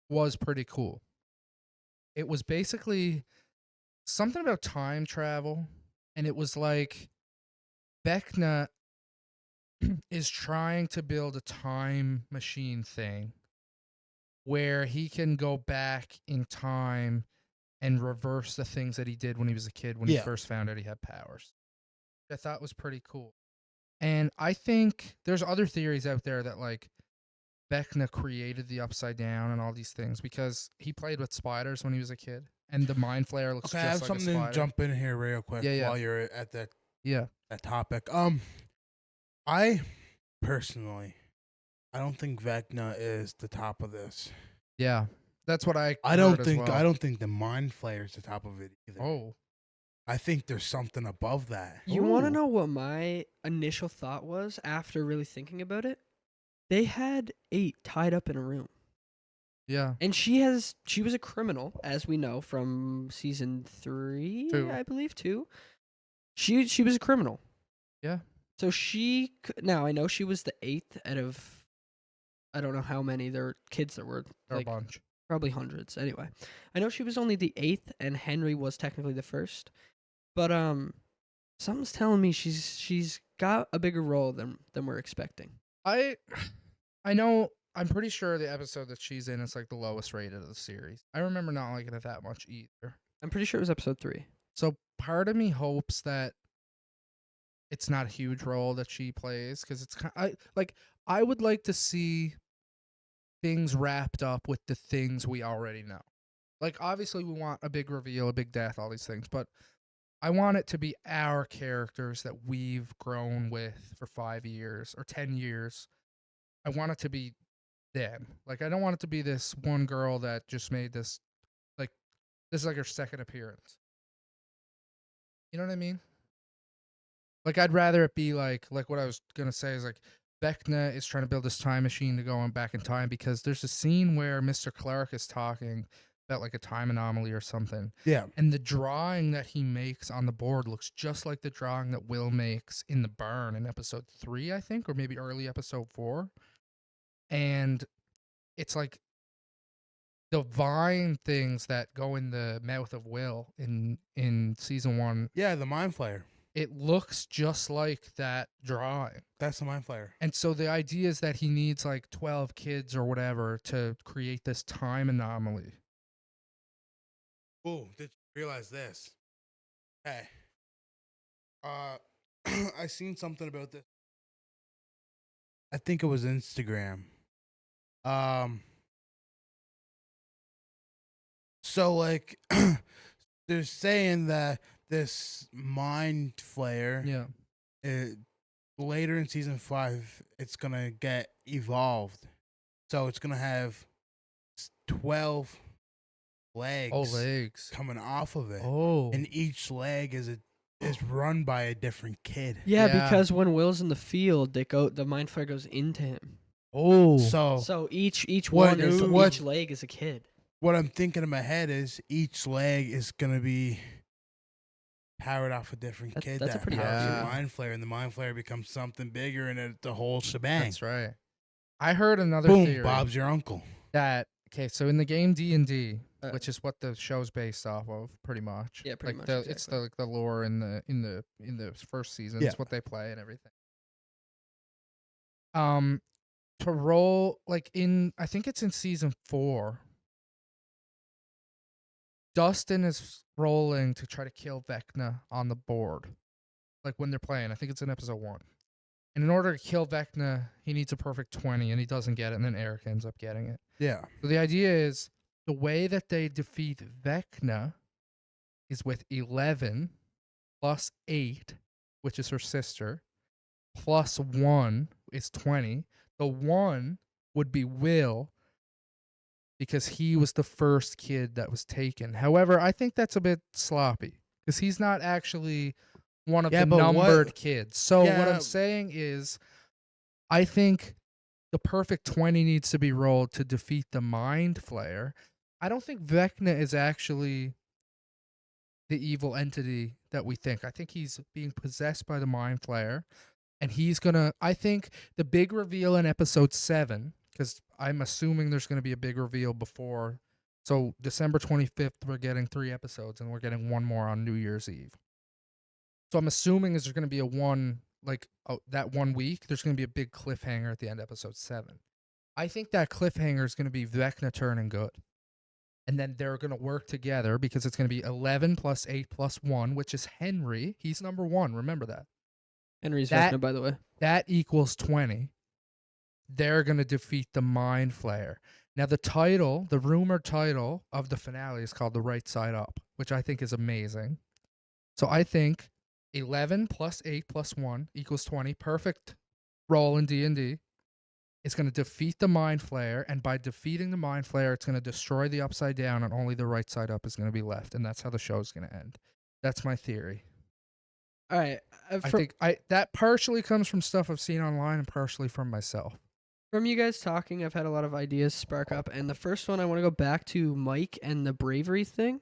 was pretty cool. It was basically something about time travel, and it was like Vecna is trying to build a time machine thing where he can go back in time and reverse the things that he did when he was a kid when he Yeah. first found out he had powers. I thought was pretty cool. And I think there's other theories out there that like Vecna created the Upside Down and all these things because he played with spiders when he was a kid, and the Mind Flayer looks Okay, I have just like a something spider. to jump in here real quick Yeah, yeah. while you're at that Yeah, topic. I personally, I don't think Vecna is the top of this. yeah, that's what I. I don't heard as think well. I don't think the Mind Flayer is the top of it either. Oh, I think there's something above that. You want to Ooh. know what my initial thought was after really thinking about it? They had 8 tied up in a room. yeah, And she was a criminal, as we know from season 3, 2. I believe 2. She was a criminal. Yeah. So now I know she was the 8th out of, I don't know how many there kids there were, Or like a bunch. probably hundreds. Anyway, I know she was only the 8th, and Henry was technically the 1st. But something's telling me she's got a bigger role than we're expecting. I know. I'm pretty sure the episode that she's in is like the lowest rated of the series. I remember not liking it that much either. I'm pretty sure it was episode 3. So part of me hopes that it's not a huge role that she plays because it's kind. I would like to see things wrapped up with the things we already know. Like obviously we want a big reveal, a big death, all these things, but I want it to be our characters that we've grown with for 5 years or 10 years. I want it to be them. Like I don't want it to be this one girl that just made this is like her second appearance. You know what I mean? Like I'd rather it be like what I was gonna say is like Vecna is trying to build this time machine to go on back in time because there's a scene where Mr. Clark is talking about like a time anomaly or something. Yeah. And the drawing that he makes on the board looks just like the drawing that Will makes in the barn in episode 3, I think, or maybe early episode 4. And it's like divine things that go in the mouth of Will in season 1. Yeah, the Mind Flayer. It looks just like that drawing. That's the Mind Flayer. And so the idea is that he needs like 12 kids or whatever to create this time anomaly. Oh, did you realize this? Hey. I seen something about this. I think it was Instagram. So like they're saying that this Mind Flayer Yeah. later in season 5 it's gonna get evolved. So it's gonna have 12 legs, Legs. coming off of it. Oh. And each leg is run by a different kid. Yeah, Yeah. because when Will's in the field, the Mind Flayer goes into him. Oh. So each What- one is what- each leg is a kid. What I'm thinking in my head is each leg is gonna be powered off a different That's- kid that's a that pretty powers awesome- the Mind Flayer, and the Mind Flayer becomes something bigger, and the whole shebang. That's right. I heard another Boom, theory Bob's your uncle. that so in the game D&D, Uh, which is what the show's based off of, pretty much. Yeah, pretty much, It's the the lore in the first season. Yeah. It's what they play and everything. To roll I think it's in season 4. Dustin is rolling to try to kill Vecna on the board, like when they're playing. I think it's in episode 1. And in order to kill Vecna, he needs a perfect 20, and he doesn't get it, and then Eric ends up getting it. Yeah. So the idea is the way that they defeat Vecna is with 11 plus 8, which is her sister, plus 1 is 20. The 1 would be Will because he was the first kid that was taken. However, I think that's a bit sloppy because he's not actually one of Yeah, the but numbered kids. So what Yeah. I'm saying is I think the perfect 20 needs to be rolled to defeat the Mind Flayer. I don't think Vecna is actually the evil entity that we think. I think he's being possessed by the Mind Flayer, and he's gonna. I think the big reveal in episode 7, because I'm assuming there's gonna be a big reveal before. So December 25th, we're getting 3 episodes, and we're getting one more on New Year's Eve. So I'm assuming is there's gonna be a one like that 1 week. There's gonna be a big cliffhanger at the end of episode 7. I think that cliffhanger is gonna be Vecna turning good. And then they're going to work together because it's going to be 11 plus 8 plus 1, which is Henry. He's number 1. Remember that. Henry's That- Vecna, by the way. That equals 20. They're going to defeat the Mind Flayer. Now, the rumored title of the finale is called The Right Side Up, which I think is amazing. So I think 11 plus 8 plus 1 equals 20. Perfect roll in D&D. It's going to defeat the Mind Flayer, and by defeating the Mind Flayer, it's going to destroy the Upside Down, and only the Right Side Up is going to be left, and that's how the show's going to end. That's my theory. All right. I think that partially comes from stuff I've seen online and partially from myself. From you guys talking, I've had a lot of ideas spark up, and the first one I want to go back to Mike and the bravery thing.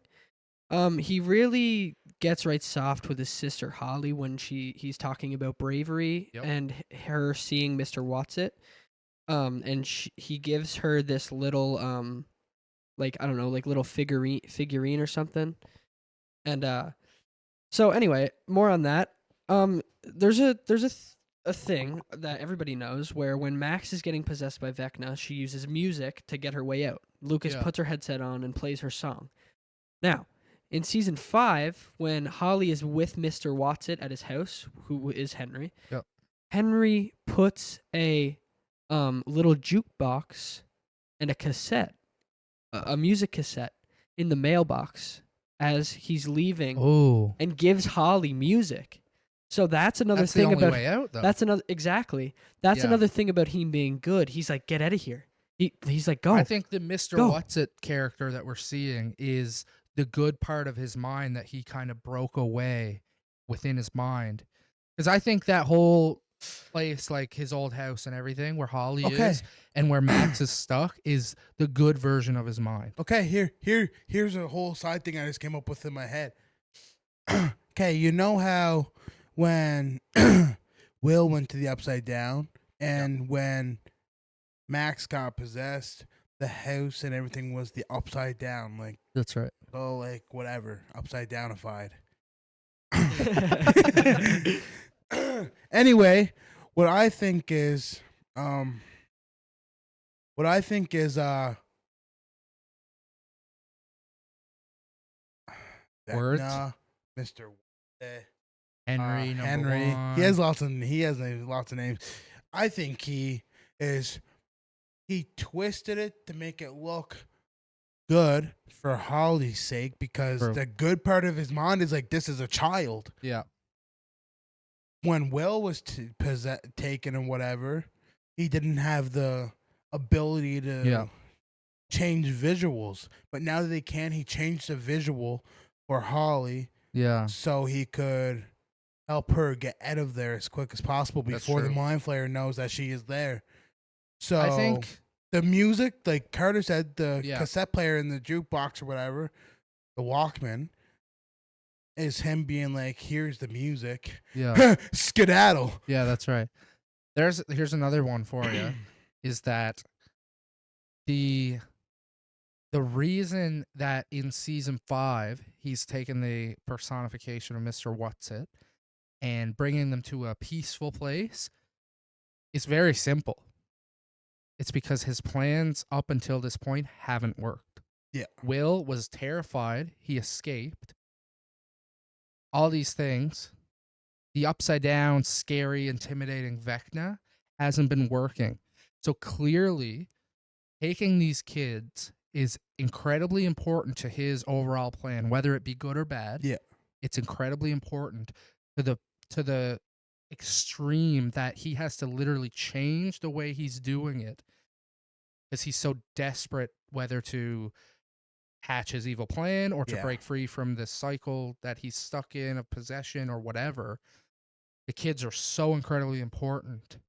He really gets right soft with his sister Holly when he's talking about bravery and her seeing Mr. Watson. And he gives her this little like I don't know, like little figurine or something. And so anyway, more on that. There's a thing that everybody knows where when Max is getting possessed by Vecna, she uses music to get her way out. Lucas puts her headset on and plays her song. Now, in season 5, when Holly is with Mr. Watson at his house, who is Henry, Henry puts a little jukebox and a cassette, a music cassette, in the mailbox as he's leaving, and gives Holly music. So that's another thing the only about way out, though. that's another exactly. That's another thing about him being good. He's like, get out of here. He's like, go. I think the Mr. Watson character that we're seeing is the good part of his mind that he kind of broke away within his mind. Because I think that whole place, like his old house and everything, where Holly is and where Max is stuck, is the good version of his mind. Okay, here's a whole side thing I just came up with in my head. Okay, you know how when Will went to the Upside Down and when Max got possessed, the house and everything was the Upside Down, like That's right. oh, like whatever, upside downified. Anyway, what I think is Words? Vecna, Mr. Henry, number Henry. 1. He has lots of names. I think he twisted it to make it look good for Holly's sake because the good part of his mind is like, this is a child. Yeah. When Will was taken and whatever, he didn't have the ability to change visuals. But now that they can, he changed the visual for Holly. Yeah. So he could help her get out of there as quick as possible before the Mind Flayer knows that she is there. So I think the music, like Carter said, the cassette player in the jukebox or whatever, the Walkman, is him being like, here's the music. Yeah. Skedaddle. Yeah, that's right. Here's another one for you. Is that the reason that in season 5 he's taken the personification of Mr. Watson and bringing them to a peaceful place is very simple. It's because his plans up until this point haven't worked. Yeah. Will was terrified. He escaped. All these things. The upside down, scary, intimidating Vecna hasn't been working. So clearly, taking these kids is incredibly important to his overall plan, whether it be good or bad. Yeah. It's incredibly important to the extreme that he has to literally change the way he's doing it because he's so desperate whether to hatch his evil plan or to Yeah. break free from this cycle that he's stuck in of possession or whatever. The kids are so incredibly important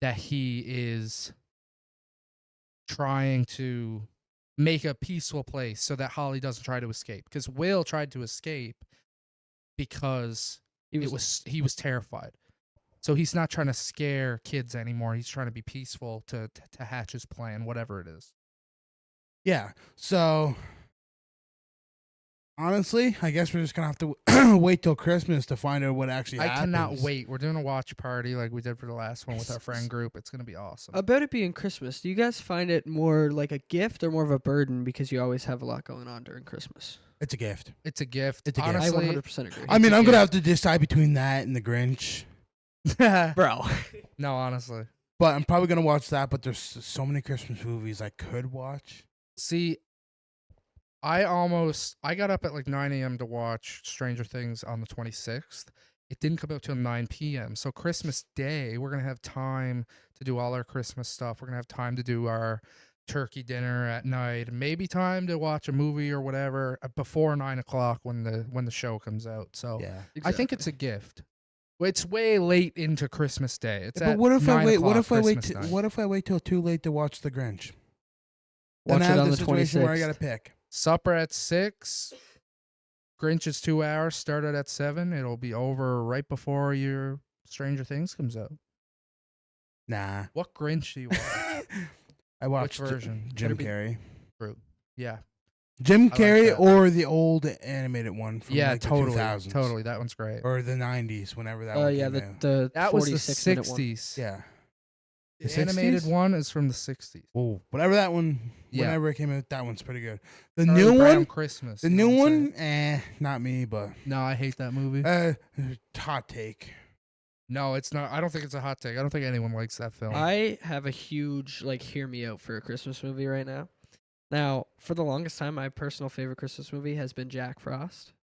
that he is trying to make a peaceful place so that Holly doesn't try to escape. Because Will tried to escape because he was terrified. So he's not trying to scare kids anymore. He's trying to be peaceful to hatch his plan, whatever it is. Yeah. So honestly, I guess we're just gonna have to wait till Christmas to find out what actually happens. I cannot wait. We're doing a watch party like we did for the last one with our friend group. It's gonna be awesome. About it being Christmas, do you guys find it more like a gift or more of a burden because you always have a lot going on during Christmas? It's a gift. It's a gift. It's a gift. I Honestly, 100% agree. I mean, a I'm gonna gift. have to decide between that and the Grinch, Bro. No, honestly. but I'm probably gonna watch that. But there's so many Christmas movies I could watch. See, I got up at like 9 a.m. to watch Stranger Things on the 26th. It didn't come out till 9 p.m. So Christmas Day, we're going to have time to do all our Christmas stuff. We're going to have time to do our turkey dinner at night. Maybe time to watch a movie or whatever before 9 o'clock when the show comes out. So Yeah. I think it's a gift. It's way late into Christmas Day. It's But at what if I 9 wait? What o'clock if I wait? Christmas night. What if I wait till too late to watch the Grinch? Watch Then I it have on the the situation where I 26th. gotta pick. Supper at 6. Grinch is 2 hours. Started at 7. It'll be over right before your Stranger Things comes out. Nah. What Grinch do you watch? I watched version? Jim Better be- Carrey. Yeah. Jim like Carrey that. or the old animated one from Yeah, like totally. the 2000s. Totally. That one's great. Or the 90s, whenever that Oh one yeah, came the out. the That was the 46-minute one. 60s. Yeah. The The animated 60s? one is from the 60s. Oh, whatever that one, Yeah. whenever it came out, that one's pretty good. The Charlie new Brown one, Christmas. the you know new what I'm one, not me, but saying? No, I hate that movie. hot take. No, it's not. I don't think it's a hot take. I don't think anyone likes that film. I have a huge hear me out for a Christmas movie right now. Now, for the longest time, my personal favorite Christmas movie has been Jack Frost,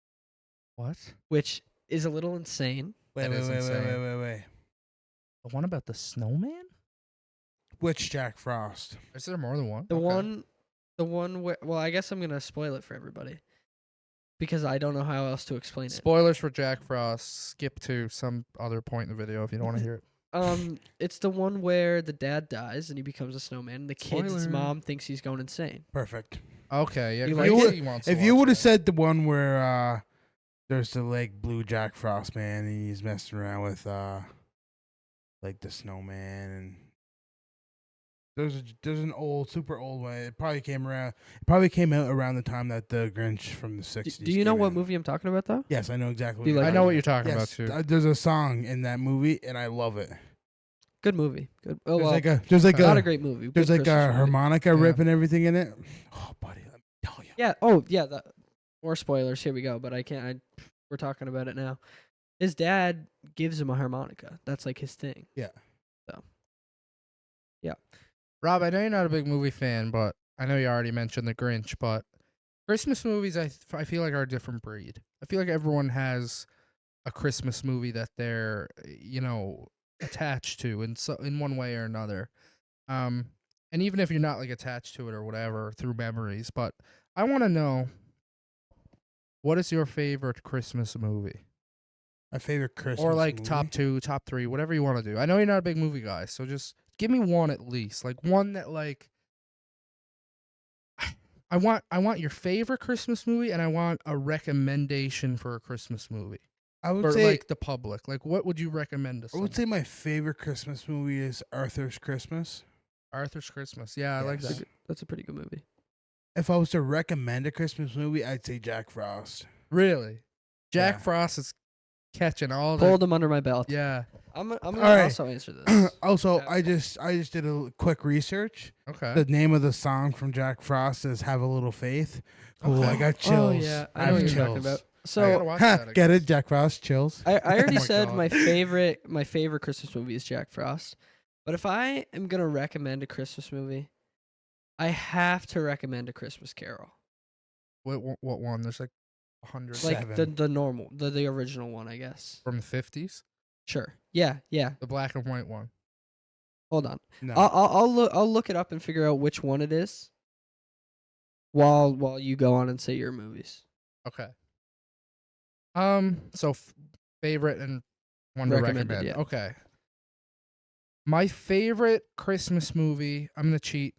What? which is a little insane. Wait, That wait, is wait, insane. wait, wait, wait, wait. The one about the snowman? Which Jack Frost? Is there more than one? The Okay. one where, well, I guess I'm gonna spoil it for everybody because I don't know how else to explain it. Spoilers for Jack Frost. Skip to some other point in the video if you don't want to hear it. It's the one where the dad dies and he becomes a snowman. The kid's Spoiler. mom thinks he's going insane. Perfect. Okay, yeah. You Gracie like it? wants to If you watch would have that. said the one where there's the blue Jack Frost man, and he's messing around with like the snowman, and there's an old, super old one. It probably came out around the time that the Grinch from the Do, 60s. do you know came what out. movie I'm talking about though? Yes, I know exactly. Do you what like I you're know talking what you're talking about Yes, too. there's a song in that movie, and I love it. Good movie. Good. Oh There's well, there's not a a great movie. there's Good like a Christmas movie. harmonica rip and everything in it. Oh, buddy, let me tell you. Yeah. Oh yeah. More spoilers. Here we go. But I can't. We're talking about it now. His dad gives him a harmonica. That's like his thing. Yeah. So. Yeah. Rob, I know you're not a big movie fan, but I know you already mentioned The Grinch, but Christmas movies I feel like are a different breed. I feel like everyone has a Christmas movie that they're, attached to in one way or another. And even if you're not attached to it or whatever through memories, but I want to know, what is your favorite Christmas movie? My favorite Christmas Or movie. top 2, top 3, whatever you want to do. I know you're not a big movie guy, so just give me one at least. One that I want your favorite Christmas movie, and I want a recommendation for a Christmas movie. I would Or say the public. What would you recommend to I someone? would say my favorite Christmas movie is Arthur's Christmas. Arthur's Christmas. Yeah, I like Yes. that. That's a pretty good movie. If I was to recommend a Christmas movie, I'd say Jack Frost. Really? Jack Yeah. Frost is catching all the Pulled him under my belt. Yeah. I'm gonna right. also answer this. Also, Yeah. I just did a quick research. Okay. The name of the song from Jack Frost is "Have a Little Faith." Ooh, I Okay. got chills. Oh yeah, I I know have what you're talking chills. about. I So gotta watch Ha, that, I get guess. it, Jack Frost chills. I already my said God. my favorite Christmas movie is Jack Frost. But if I am gonna recommend a Christmas movie, I have to recommend A Christmas Carol. What one? There's like 100 Like Seven. the normal, the original one, I guess. from the 50s. Sure. Yeah, yeah. The black and white one. Hold on. No. I'll look it up and figure out which one it is. While you go on and say your movies. Okay. So favorite and one to Recommended, recommend. yeah. Okay. My favorite Christmas movie, I'm going to cheat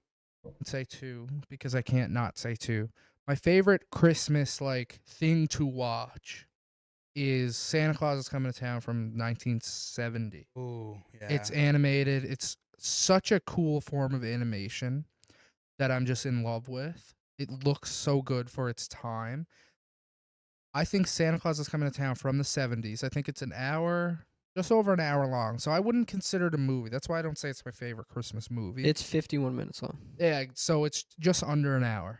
and say 2 because I can't not say 2. My favorite Christmas like thing to watch is Santa Claus is Coming to Town from 1970. Ooh, yeah. It's animated. It's such a cool form of animation that I'm just in love with. It looks so good for its time. I think Santa Claus is Coming to Town from the 70s. I think it's an hour, just over an hour long. So I wouldn't consider it a movie. That's why I don't say it's my favorite Christmas movie. It's 51 minutes long. Yeah, so it's just under an hour.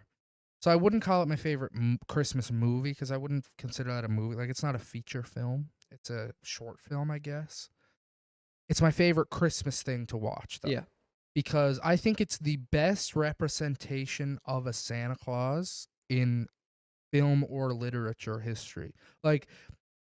So I wouldn't call it my favorite Christmas movie because I wouldn't consider that a movie. Like, it's not a feature film. It's a short film, I guess. It's my favorite Christmas thing to watch, though. Yeah. Because I think it's the best representation of a Santa Claus in film or literature history. Like,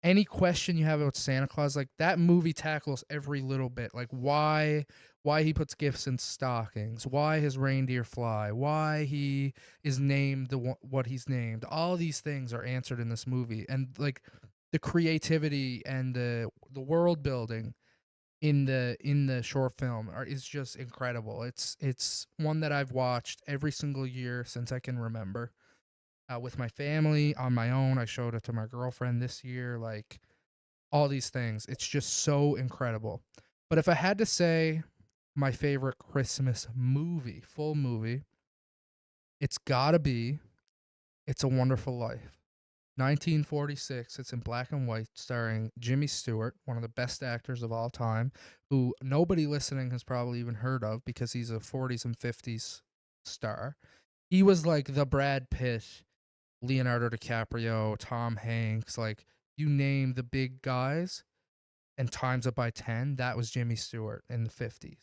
any question you have about Santa Claus, like, that movie tackles every little bit. Like, why he puts gifts in stockings, why his reindeer fly, why he is named what he's named. All these things are answered in this movie, and like the creativity and the world building in the short film is just incredible. It's one that I've watched every single year since I can remember. With my family, on my own. I showed it to my girlfriend this year. Like, all these things. It's just so incredible. But if I had to say my favorite Christmas movie, full movie, it's gotta be It's a Wonderful Life. 1946. It's in black and white, starring Jimmy Stewart, one of the best actors of all time, who nobody listening has probably even heard of because he's a 40s and 50s star. He was like the Brad Pitt, Leonardo DiCaprio, Tom Hanks, like, you name the big guys and times it by 10, that was Jimmy Stewart in the 50s.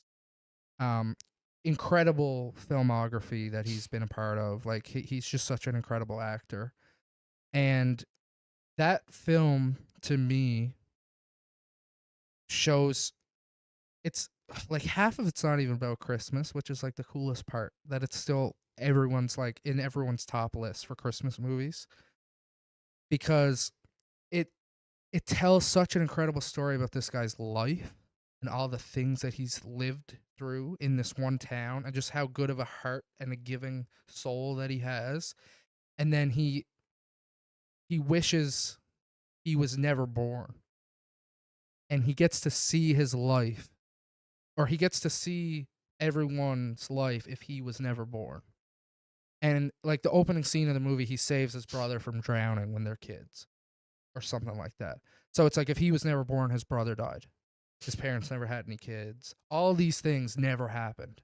Incredible filmography that he's been a part of. Like, he's just such an incredible actor. And that film, to me, shows it's like half of it's not even about Christmas, which is like the coolest part, that it's still everyone's like in everyone's top list for Christmas movies, because it it tells such an incredible story about this guy's life and all the things that he's lived through in this one town, and just how good of a heart and a giving soul that he has. And then he wishes he was never born, and he gets to see his life, or he gets to see everyone's life if he was never born. And like the opening scene of the movie, he saves his brother from drowning when they're kids or something like that. So it's like, if he was never born, his brother died. His parents never had any kids. All these things never happened.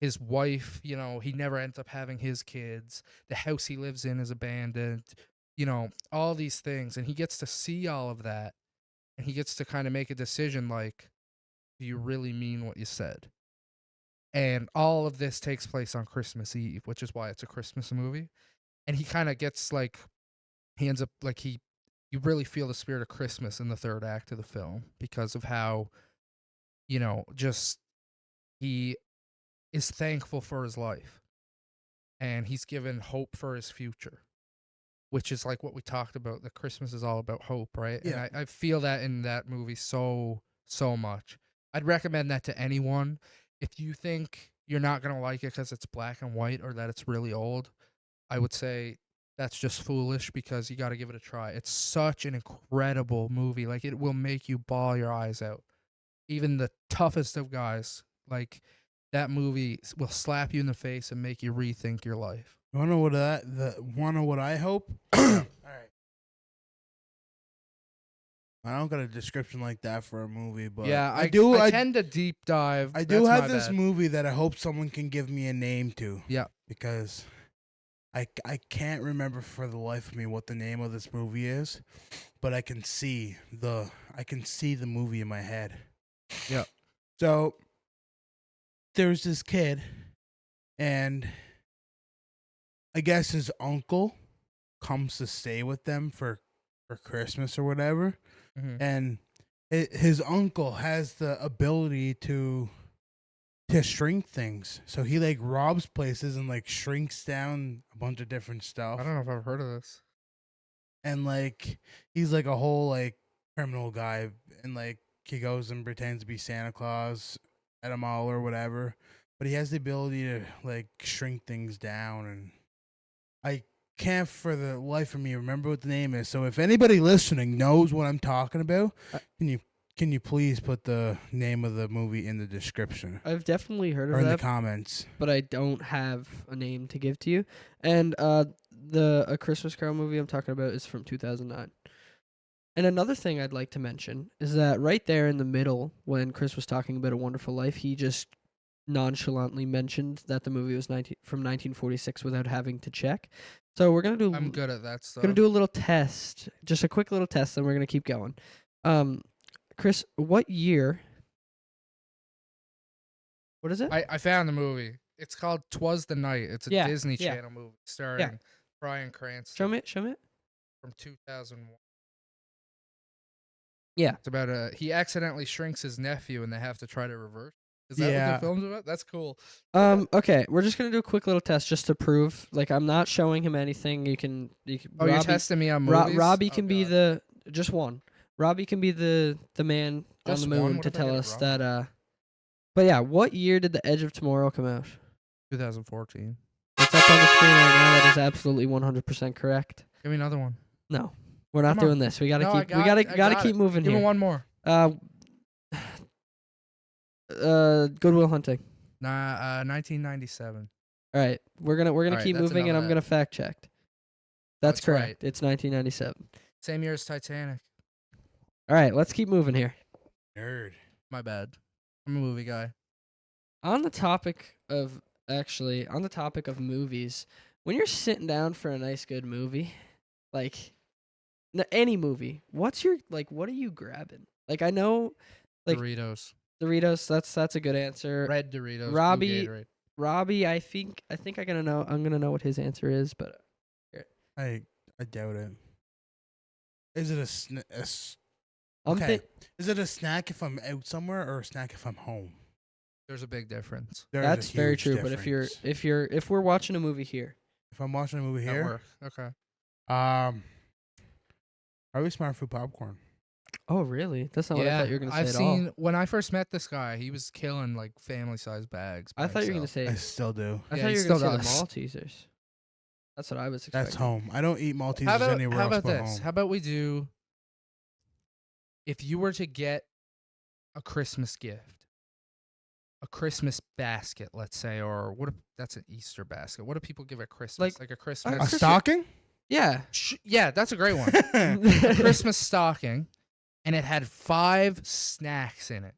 His wife, he never ends up having his kids. The house he lives in is abandoned. All these things. And he gets to see all of that. And he gets to kind of make a decision like, do you really mean what you said? And all of this takes place on Christmas Eve, which is why it's a Christmas movie. And he kind of gets like, he ends up like you really feel the spirit of Christmas in the third act of the film because of how, just he is thankful for his life, and he's given hope for his future, which is like what we talked about, that Christmas is all about hope, right? Yeah. And I feel that in that movie so much. I'd recommend that to anyone. If you think you're not going to like it because it's black and white or that it's really old, I would say that's just foolish, because you got to give it a try. It's such an incredible movie. Like, it will make you bawl your eyes out. Even the toughest of guys, like, that movie will slap you in the face and make you rethink your life. You wanna know what I hope? All right. I don't got a description like that for a movie, but Yeah, I tend to deep dive. I do That's have my this bad. movie that I hope someone can give me a name to. Yeah. Because I can't remember for the life of me what the name of this movie is, but I can see the movie in my head. Yeah. So there's this kid, and I guess his uncle comes to stay with them for Christmas or whatever, Mhm. and his uncle has the ability to shrink things. So he like robs places and like shrinks down a bunch of different stuff. I don't know if I've heard of this. And like he's like a whole like criminal guy, and like he goes and pretends to be Santa Claus at a mall or whatever. But he has the ability to like shrink things down, and I can't for the life of me remember what the name is. So if anybody listening knows what I'm talking about, Uh, can you please put the name of the movie in the description I've definitely heard or of in the that, comments? but I don't have a name to give to you. And A Christmas Carol movie I'm talking about is from 2009. And another thing I'd like to mention is that right there in the middle, when Chris was talking about A Wonderful Life, he just nonchalantly mentioned that the movie was from 1946 without having to check. So we're gonna do I'm good at that stuff. gonna do a little test, just a quick little test, and we're gonna keep going. Chris, what year? What is it? I found the movie. It's called "Twas the Night." It's a Yeah, Disney yeah. Channel movie starring Bryan Cranston Show me it. Show me it. from 2001. Yeah. It's about he accidentally shrinks his nephew and they have to try to reverse. Is that what Yeah. the film's about? That's cool. Okay, we're just gonna do a quick little test just to prove. Like, I'm not showing him anything. You can. Oh, you're testing me on movies? Robbie Oh, can be God. just one. Robbie can be the man Just on the one? moon What to if I tell get it us wrong? that. But yeah, what year did The Edge of Tomorrow come out? 2014. It's up on the screen right now. That is absolutely 100% correct. Give me another one. No, we're not Come on. doing this. We gotta No, I keep. got We gotta it. I gotta got keep it. moving Give me here. one more. Goodwill Hunting. 1997. All right, we're gonna Alright, keep that's moving, and enough I'm of gonna that. fact check. That's That's right. correct. It's 1997. Same year as Titanic. All right, let's keep moving here. Nerd. My bad. I'm a movie guy. On the topic of movies, when you're sitting down for a nice good movie, like any movie, what are you grabbing? Like, I know like Doritos. Doritos, that's a good answer. Red Doritos. blue Robbie- Gatorade. Robbie, I'm gonna know what his answer is, but I doubt it. Is it I'm okay? think Is it a snack if I'm out somewhere or a snack if I'm home? There's a big difference. There is a that's very huge true. But if difference. if we're watching a movie here, if I'm watching a movie At here, work. Okay. probably smart food popcorn. oh really? That's not what I thought you were gonna say I've at seen all. when I first met this guy, he was killing like family size bags. I by thought you were gonna himself. say. I still do. I Yeah, thought he you were gonna still say does. the Maltesers. That's what I was expecting. That's home. I don't eat Maltesers How about, anywhere how else about but this? home. How about we do? If you were to get a Christmas gift, a Christmas basket, let's say, or that's an Easter basket. What do people give at Christmas? Like a Christmas. a Christmas- stocking? Yeah. Yeah, that's a great one. A Christmas stocking, and it had 5 snacks in it.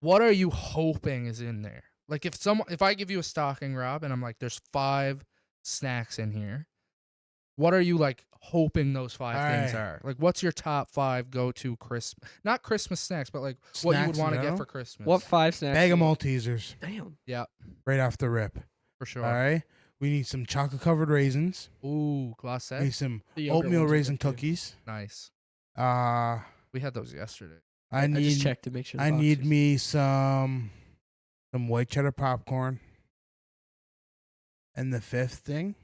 What are you hoping is in there? Like if I give you a stocking, Rob, and I'm like, there's 5 snacks in here. What are you like hoping those 5 things Alright. are? Like, what's your top 5 go-to not Christmas snacks, but like what you would Snacks in want to get general? for Christmas? What 5 snacks? Bag of do you- Maltesers Damn. Yeah, right off the rip. for sure. All right. We need some chocolate covered raisins. Ooh, We glacé. need some The yogurt oatmeal ones are raisin good, too. cookies. Nice. I We had those yesterday. I just need checked to make sure. The I box need was- me some white cheddar popcorn. And the 5th thing,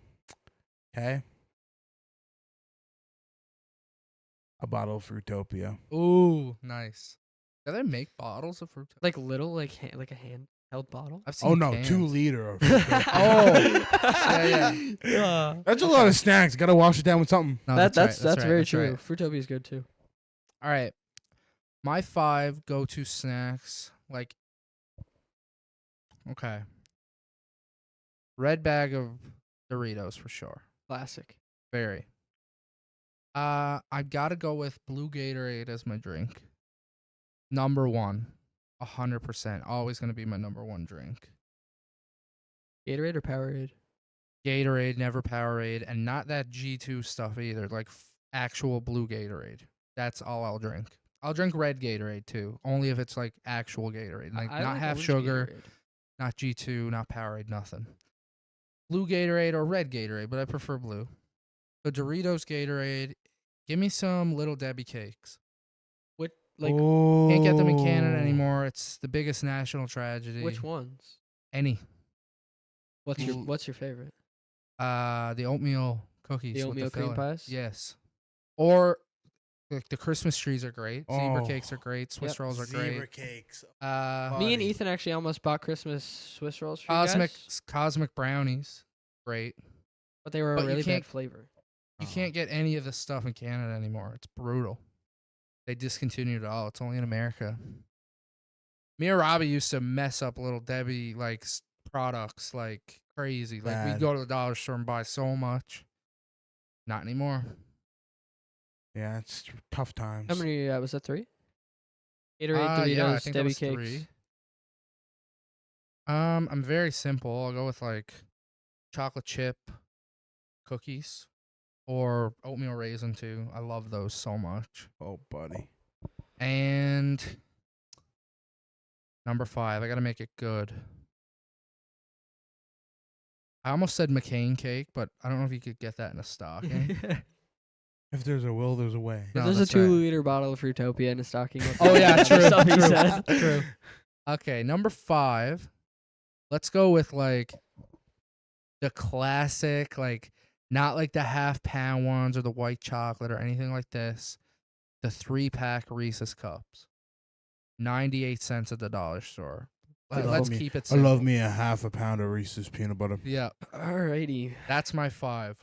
okay, a bottle of Fruitopia. Ooh, nice. Do they make bottles of fruit? like little like like a handheld bottle. I've seen Oh no, cans. 2 liter of Fruitopia. Oh. yeah. That's a lot of snacks. Got to wash it down with something. No, That's right, very that's true. right. Fruitopia is good too. All right. My 5 go-to snacks, like, okay. Red bag of Doritos for sure. Classic. Very. I've got to go with blue Gatorade as my drink. Number 1. 100%. Always going to be my number 1 drink. Gatorade or Powerade? Gatorade, never Powerade, and not that G2 stuff either. Like actual blue Gatorade. That's all I'll drink. I'll drink red Gatorade too, only if it's like actual Gatorade, like I not like half orange sugar, Gatorade. not G2, not Powerade, nothing. blue Gatorade or red Gatorade, but I prefer blue. The Doritos Gatorade. Give me some Little Debbie cakes. What like Can't get them in Oh. Canada anymore. It's the biggest national tragedy. which ones? Any. What's your favorite? The oatmeal cookies. The with oatmeal cream filling. pies? Yes. Or like the Christmas trees are great. Zebra Oh. cakes are great. Swiss Yep. rolls are Zebra great. cakes. Me and Buddy. Ethan actually almost bought Christmas Swiss rolls for you guys, Cosmic brownies. Great. but they were but a you really can't- bad flavor. You Oh. can't get any of this stuff in Canada anymore. It's brutal. They discontinued it all. It's only in America. Me and Robbie used to mess up Little Debbie products like crazy. Like we'd Bad. go to the dollar store and buy so much. Not anymore. Yeah, it's tough times. How many was that 3? Gatorade, Doritos, yeah, I think that Debbie was cakes. 3. I'm very simple. I'll go with like chocolate chip cookies or oatmeal raisin too. I love those so much. Oh, buddy. And number 5, I gotta make it good. I almost said McCain cake, but I don't know if you could get that in a stocking. If there's a will, there's a way. If No, there's a that's right. 2-liter bottle of Fruitopia in a stocking. Oh yeah, true. Stuff he True. said. True. Okay, number 5. Let's go with like the classic, like not like the half-pound ones or the white chocolate or anything like this. The 3-pack Reese's cups, 98 cents at the dollar store. Let's keep it I simple. love me a half a pound of Reese's peanut butter. Yeah, Alrighty. that's my 5.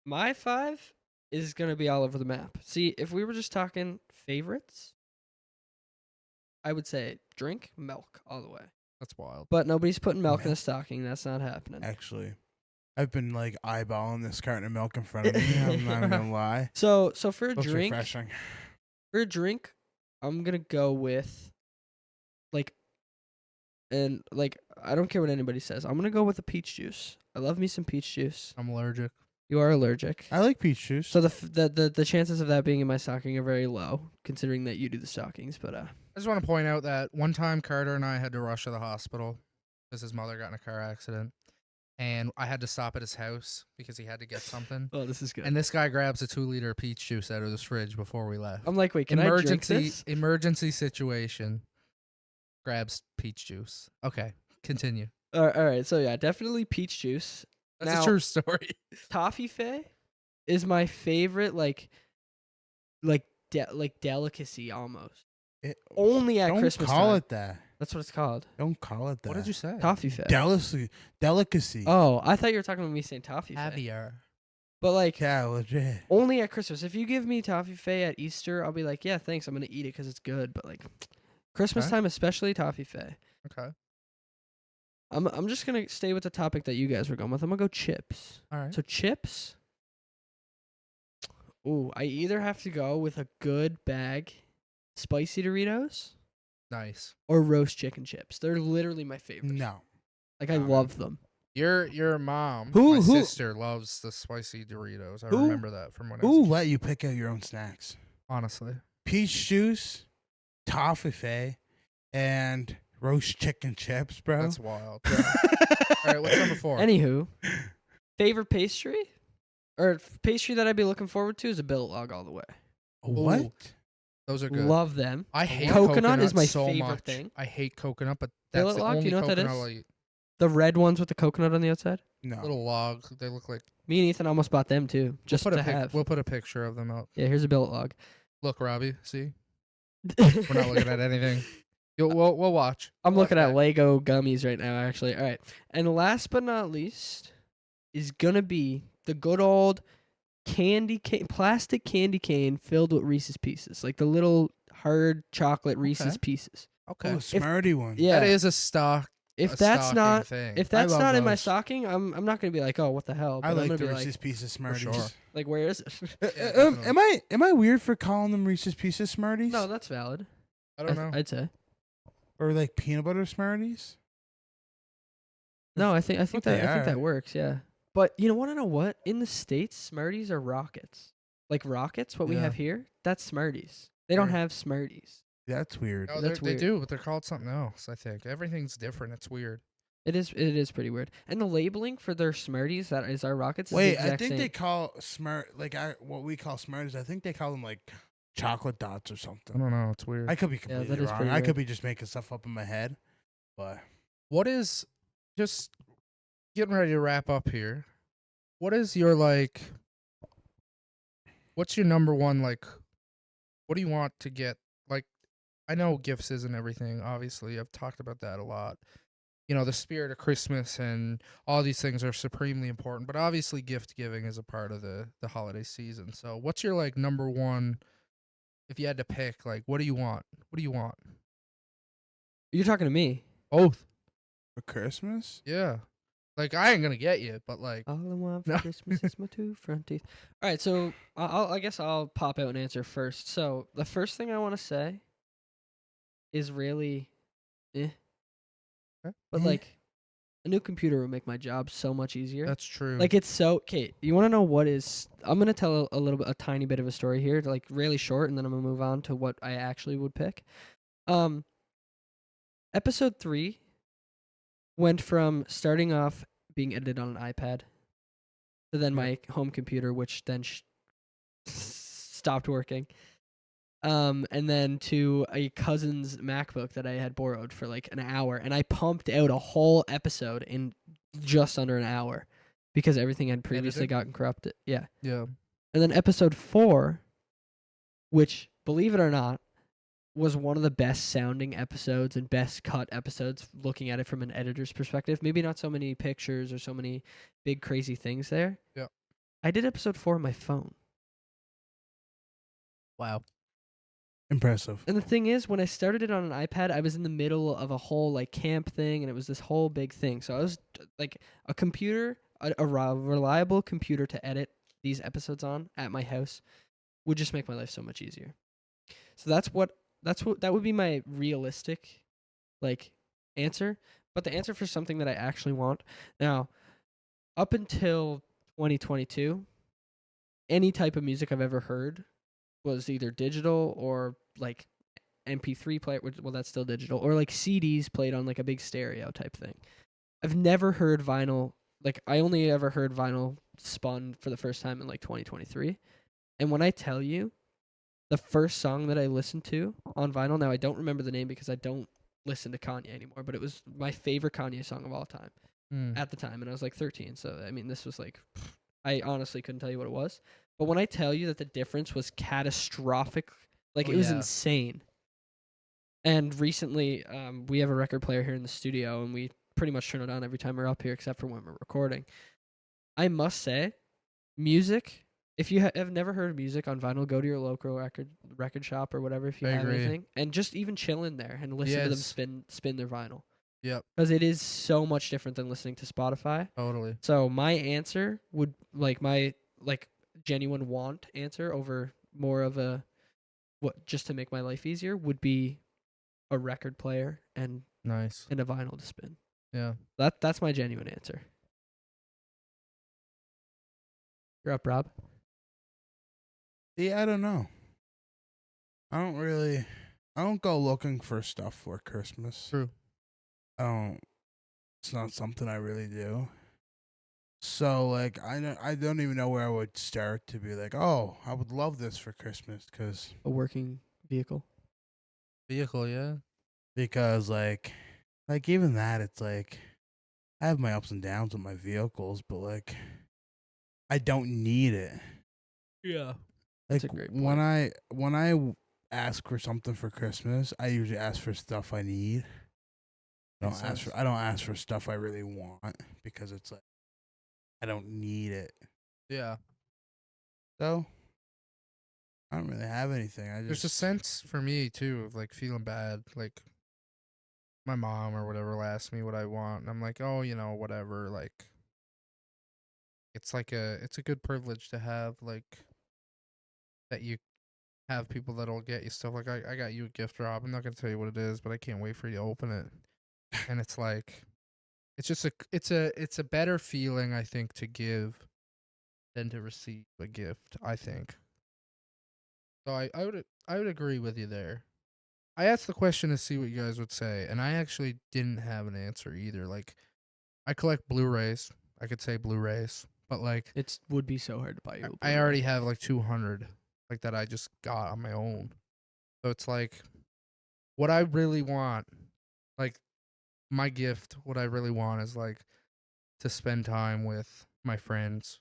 My 5 is going to be all over the map. See, if we were just talking favorites, I would say drink milk all the way. That's wild. But nobody's putting milk in a Milk? stocking. That's not happening. Actually, I've been like eyeballing this carton of milk in front of me. I'm not even gonna lie. So for a Looks drink, refreshing. I'm gonna go with I don't care what anybody says. I'm gonna go with a peach juice. I love me some peach juice. I'm allergic. You are allergic. I like peach juice. So the chances of that being in my stocking are very low, considering that you do the stockings. But I just want to point out that one time Carter and I had to rush to the hospital because his mother got in a car accident, and I had to stop at his house because he had to get something. oh, this is good. And this guy grabs a 2-liter peach juice out of his fridge before we left. I'm like, wait, can I drink this? Emergency situation. Grabs peach juice. Okay, continue. All right, so yeah, definitely peach juice. That's Now- a true story. Toffee is my favorite, like delicacy almost. Only at Don't Christmas call time. it that. That's what it's called. Don't call it that. What did you say? Toffee Delicacy. Oh, I thought you were talking about me saying toffee. Caviar. But like Yeah, legit. only at Christmas. If you give me toffee at Easter, I'll be like, yeah, thanks. I'm gonna eat it because it's good. But like Christmas Okay. time, especially toffee. Okay. I'm just gonna stay with the topic that you guys were going with. I'm gonna go chips. All right. So chips. Ooh, I either have to go with a good bag, spicy Doritos, Nice. or roast chicken chips. They're literally my favorite. No. Like I No, love them. Your mom, Who- my who- sister, loves the spicy Doritos. I Who- remember that from when I Who was let you pick out your own snacks? honestly. Peach juice, toffee, and roast chicken chips, bro. That's wild. All right, what's number 4? Anywho, favorite pastry or pastry that I'd be looking forward to is a billet log all the way. What? Ooh. Those are good. Love them. I hate Coconut is my so favorite much. thing. I hate coconut, but that's Billet the log, do only you know what that coconut is? I'll eat. The red ones with the coconut on the outside. No. Little log. They look like Me and Ethan almost bought them too, just we'll put to a pic- have. We'll put a picture of them up. Yeah, here's a billet log. Look, Robbie. See, we're not looking at anything. We'll watch. I'm looking at Okay. Lego gummies right now, actually. All right. And last but not least is going to be the good old plastic candy cane filled with Reese's Pieces. Like the little hard chocolate Reese's Okay. Pieces. Okay. Oh, Smarty one. Yeah. That is a stock. If a that's stocking not thing. if that's love not in my those. stocking, I'm not going to be like, "Oh, what the hell?" But I I'm like gonna the be Reese's Pieces Smarties. sure. like, where is it? definitely. Am I weird for calling them Reese's Pieces Smarties? No, that's valid. I don't know. I'd say. Or like peanut butter Smarties? No, I think what they that are. works, yeah. But you want to know what? In the States, Smarties are rockets. Like rockets, what we Yeah. have here, that's Smarties. They don't Sure. have Smarties. That's weird. No, That's they weird. do, but they're called something else. I think everything's different. It's weird. It is pretty weird. And the labeling for their Smarties, that is our rockets, is the Wait, I exact think same. they call Smart like what we call Smarties. I think they call them like chocolate dots or I something. don't know. It's weird. I could be Yeah, that completely is wrong. pretty I could weird. be just making stuff up in my head, but What is just getting ready to wrap up here? What is your like? What's your number one like? What do you want to get? Like, I know gifts isn't everything. Obviously, I've talked about that a lot. You know, the spirit of Christmas and all these things are supremely important. But obviously, gift giving is a part of the holiday season. So, what's your like number one? If you had to pick, like, what do you want? What do you want? You're talking to me. Both. for Christmas, Yeah. Like, I ain't gonna get you, but like, All I want for No. Christmas is my 2 front teeth. All right, so I guess I'll pop out and answer first. So the first thing I want to say is really, eh, but Eh. like a new computer would make my job so much easier. that's true. Like it's so okay. You want to know what is? I'm gonna tell a little bit, a tiny bit of a story here, like really short, and then I'm gonna move on to what I actually would pick. Um, episode 3 went from starting off being edited on an iPad to then Yeah. my home computer, which then stopped working. And then to a cousin's MacBook that I had borrowed for like an hour, and I pumped out a whole episode in just under an hour because everything had previously Edited? gotten corrupted. Yeah. Yeah. And then episode 4, which, believe it or not, was one of the best sounding episodes and best cut episodes looking at it from an editor's perspective. Maybe not so many pictures or so many big crazy things there. Yeah. I did episode 4 on my phone. Wow. impressive. And the thing is, when I started it on an iPad, I was in the middle of a whole like camp thing, and it was this whole big thing. So I was like a computer, a reliable computer to edit these episodes on at my house would just make my life so much easier. So that would be my realistic like answer. But the answer for something that I actually want now, up until 2022, any type of music I've ever heard was either digital or like MP3 player. Well, that's still digital, or like CDs played on like a big stereo type thing. I've never heard vinyl. Like I only ever heard vinyl spun for the first time in like 2023. And when I tell you, the first song that I listened to on vinyl, now I don't remember the name because I don't listen to Kanye anymore, but it was my favorite Kanye song of all time at the time, and I was like 13. So I mean, this was like, I honestly couldn't tell you what it was. But when I tell you that the difference was catastrophic, like Oh, it was yeah. insane. And recently, we have a record player here in the studio, and we pretty much turn it on every time we're up here, except for when we're recording. I must say, music. If you have never heard of music on vinyl, go to your local record shop or whatever if you I have agree. anything, and just even chill in there and listen to them Yes. spin their vinyl, Yep. because it is so much different than listening to Spotify. Totally. So my answer would my genuine want answer over more of a what just to make my life easier would be a record player and Nice. a vinyl to spin. Yeah. That's my genuine answer. You're up, Rob. Yeah, I don't know. I don't go looking for stuff for Christmas. True. It's not something I really do. So like I don't even know where I would start to be like, oh, I would love this for Christmas A working vehicle. Vehicle, yeah. because like even that it's like I have my ups and downs with my vehicles, but like I don't need it. Yeah. That's Like a great when I ask for something for Christmas, I usually ask for stuff I need. Makes sense. I don't ask for stuff I really want because it's like I don't need it. Yeah. So I don't really have anything. I There's a just sense for me too of like feeling bad. Like my mom or whatever will ask me what I want, and I'm like, oh, you know, whatever. Like it's a good privilege to have like that you have people that'll get you stuff. Like I got you a gift, Rob. I'm not gonna tell you what it is, but I can't wait for you to open it. And it's like it's just it's a better feeling I think to give than to receive a gift, I think. So I would agree with you there. I asked the question to see what you guys would say, and I actually didn't have an answer either. Like I collect Blu-rays. I could say Blu-rays, but like It would be so hard to buy you. a I Blu-ray. already have like 200 like that I just got on my own. So it's like what I really want, like my gift, what I really want is like to spend time with my friends,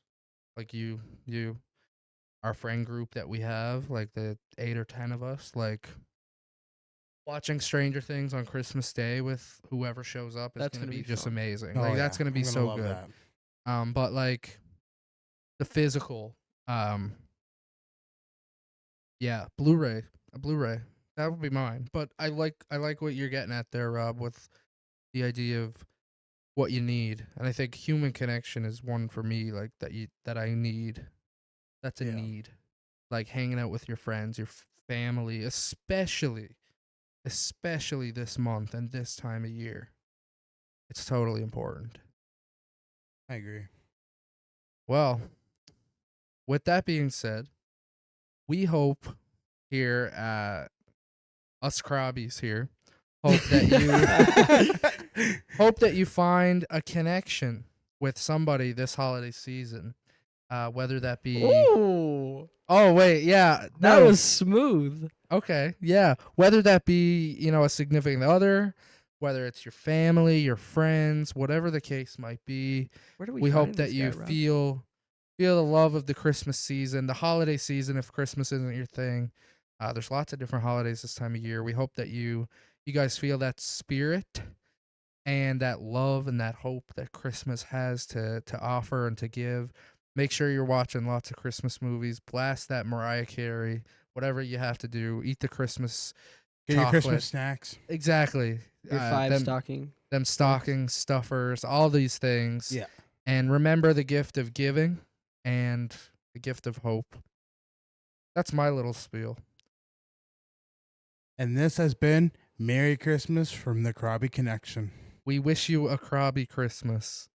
like you, our friend group that we have, like the 8 or 10 of us, like watching Stranger Things on Christmas Day with whoever shows up is That's gonna gonna be be just fun. amazing. Oh, Like yeah. that's gonna be I'm so love good. that. But like the physical, um, yeah, Blu-ray, a Blu-ray, that would be mine. But I like what you're getting at there, Rob, with the idea of what you need, and I think human connection is one for me, like that I need. That's a Yeah. need, like hanging out with your friends, your family, especially this month and this time of year. It's totally important. I agree. Well, with that being said, we hope here at us Crobbies here hope that you hope that you find a connection with somebody this holiday season. Whether that be Ooh, oh wait, yeah, that no, was smooth. okay, yeah, whether that be a significant other, whether it's your family, your friends, whatever the case might be. Where do we We hope find that this you guy, Rob? feel the love of the Christmas season, the holiday season. If Christmas isn't your thing, there's lots of different holidays this time of year. We hope that you guys feel that spirit and that love and that hope that Christmas has to offer and to give. Make sure you're watching lots of Christmas movies. Blast that Mariah Carey. Whatever you have to do, eat the Christmas Get your chocolate. Christmas snacks. Exactly. Your five stocking. Them stocking stuffers, all these things. Yeah. And remember the gift of giving and the gift of hope. That's my little spiel. And this has been Merry Christmas from the Crobbie Connection. We wish you a Crobbie Christmas.